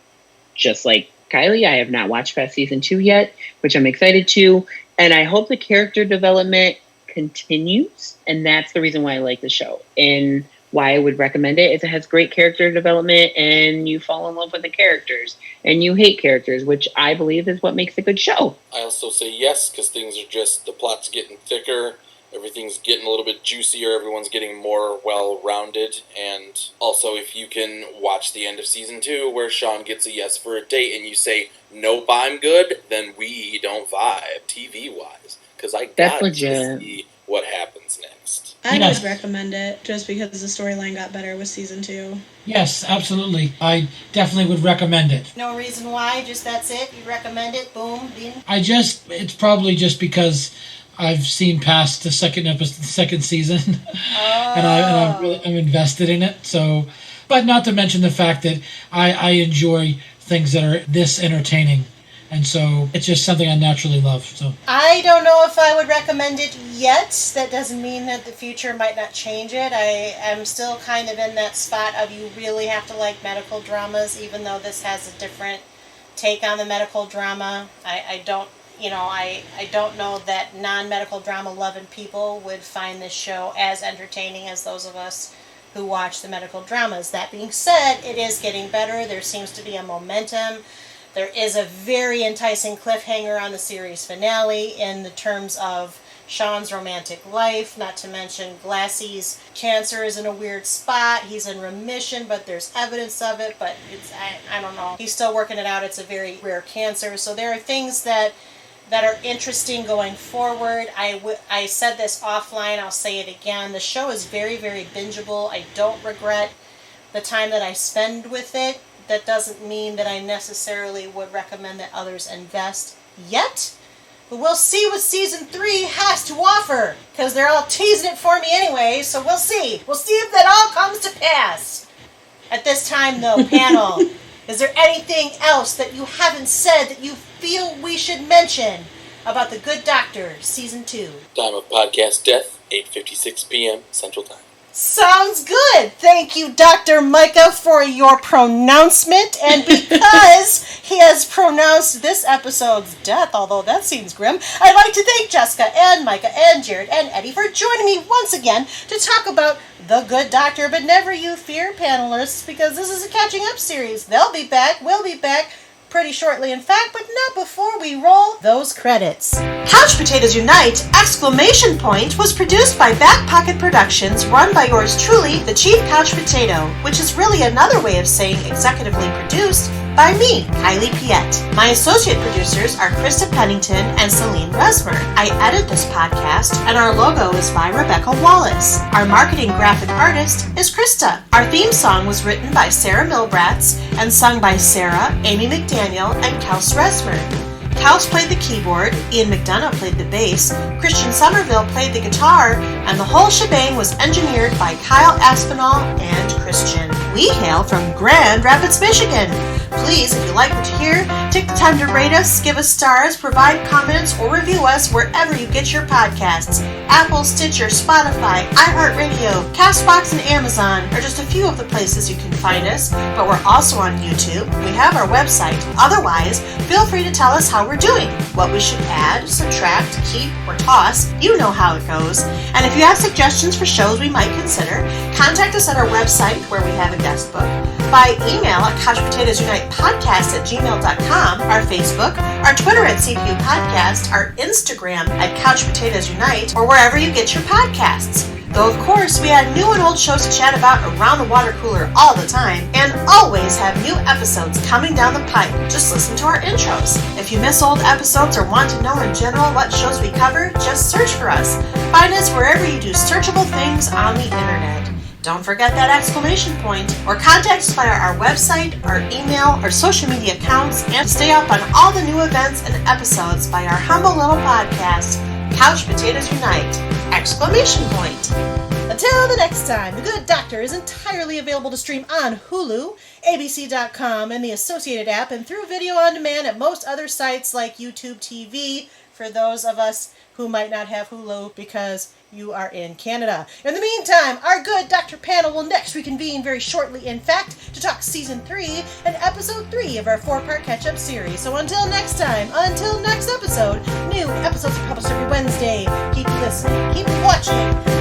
just like Kylie. I have not watched past season 2 yet, which I'm excited to, and I hope the character development continues, and that's the reason why I like the show. And why I would recommend it is it has great character development, and you fall in love with the characters, and you hate characters, which I believe is what makes a good show. I also say yes, because things are just, the plot's getting thicker, everything's getting a little bit juicier, everyone's getting more well-rounded, and also if you can watch the end of season 2 where Sean gets a yes for a date and you say, nope, I'm good, then we don't vibe, TV-wise, because I got to see what happens next. I would recommend it just because the storyline got better with season 2. Yes, absolutely. I definitely would recommend it. No reason why, just that's it? You recommend it? Boom, bean? It's probably just because I've seen past the second season, and I'm invested in it. So, but not to mention the fact that I enjoy things that are this entertaining. And so it's just something I naturally love. So I don't know if I would recommend it yet. That doesn't mean that the future might not change it. I am still kind of in that spot of you really have to like medical dramas, even though this has a different take on the medical drama. I don't know that non-medical drama loving people would find this show as entertaining as those of us who watch the medical dramas. That being said, it is getting better. There seems to be a momentum. There is a very enticing cliffhanger on the series finale in the terms of Sean's romantic life, not to mention Glassy's cancer is in a weird spot. He's in remission, but there's evidence of it, but I don't know. He's still working it out. It's a very rare cancer. So there are things that are interesting going forward. I said this offline. I'll say it again. The show is very, very bingeable. I don't regret the time that I spend with it. That doesn't mean that I necessarily would recommend that others invest yet. But we'll see what season 3 has to offer. Because they're all teasing it for me anyway, so we'll see. We'll see if that all comes to pass. At this time, though, panel, is there anything else that you haven't said that you feel we should mention about The Good Doctor Season 2? Time of podcast death, 8:56 p.m. Central Time. Sounds good. Thank you, Dr. Micah, for your pronouncement. And because he has pronounced this episode's death, although that seems grim, I'd like to thank Jessica and Micah and Jared and Eddie for joining me once again to talk about The Good Doctor. But never you fear, panelists, because this is a catching up series. They'll be back. We'll be back pretty shortly, in fact, but not before we roll those credits. Couch Potatoes Unite! Exclamation point was produced by Back Pocket Productions, run by yours truly, the Chief Couch Potato, which is really another way of saying executively produced by me, Kylie Piette. My associate producers are Krista Pennington and Selene Rezmer. I edit this podcast, and our logo is by Rebecca Wallace. Our marketing graphic artist is Krista. Our theme song was written by Sarah Milbratz and sung by Sarah, Amy McDaniel, and Kels Rezmer. Kels played the keyboard, Ian McDonough played the bass, Christian Somerville played the guitar, and the whole shebang was engineered by Kyle Aspinall and Christian. We hail from Grand Rapids, Michigan. Please, if you like what you hear, take the time to rate us, give us stars, provide comments, or review us wherever you get your podcasts. Apple, Stitcher, Spotify, iHeartRadio, CastBox, and Amazon are just a few of the places you can find us, but we're also on YouTube. We have our website. Otherwise, feel free to tell us how we're doing, what we should add, subtract, keep, or toss. You know how it goes. And if you have suggestions for shows we might consider, contact us at our website where we have a guest book, by email at couchpotatoesunitepodcast@gmail.com, our Facebook, our Twitter at CPU Podcast, our Instagram at Couch Potatoes Unite, or wherever you get your podcasts. Though, of course, we add new and old shows to chat about around the water cooler all the time, and always have new episodes coming down the pipe. Just listen to our intros. If you miss old episodes or want to know in general what shows we cover, just search for us. Find us wherever you do searchable things on the internet. Don't forget that exclamation point, or contact us via our website, our email, our social media accounts, and stay up on all the new events and episodes by our humble little podcast, Couch Potatoes Unite! Exclamation point. Until the next time, The Good Doctor is entirely available to stream on Hulu, ABC.com, and the associated app, and through video on demand at most other sites like YouTube TV, for those of us who might not have Hulu because you are in Canada. In the meantime, our Good Doctor panel will next reconvene very shortly, in fact, to talk Season 3 and Episode 3 of our 4-part catch-up series. So until next time, until next episode, new episodes are published every Wednesday. Keep listening, keep watching,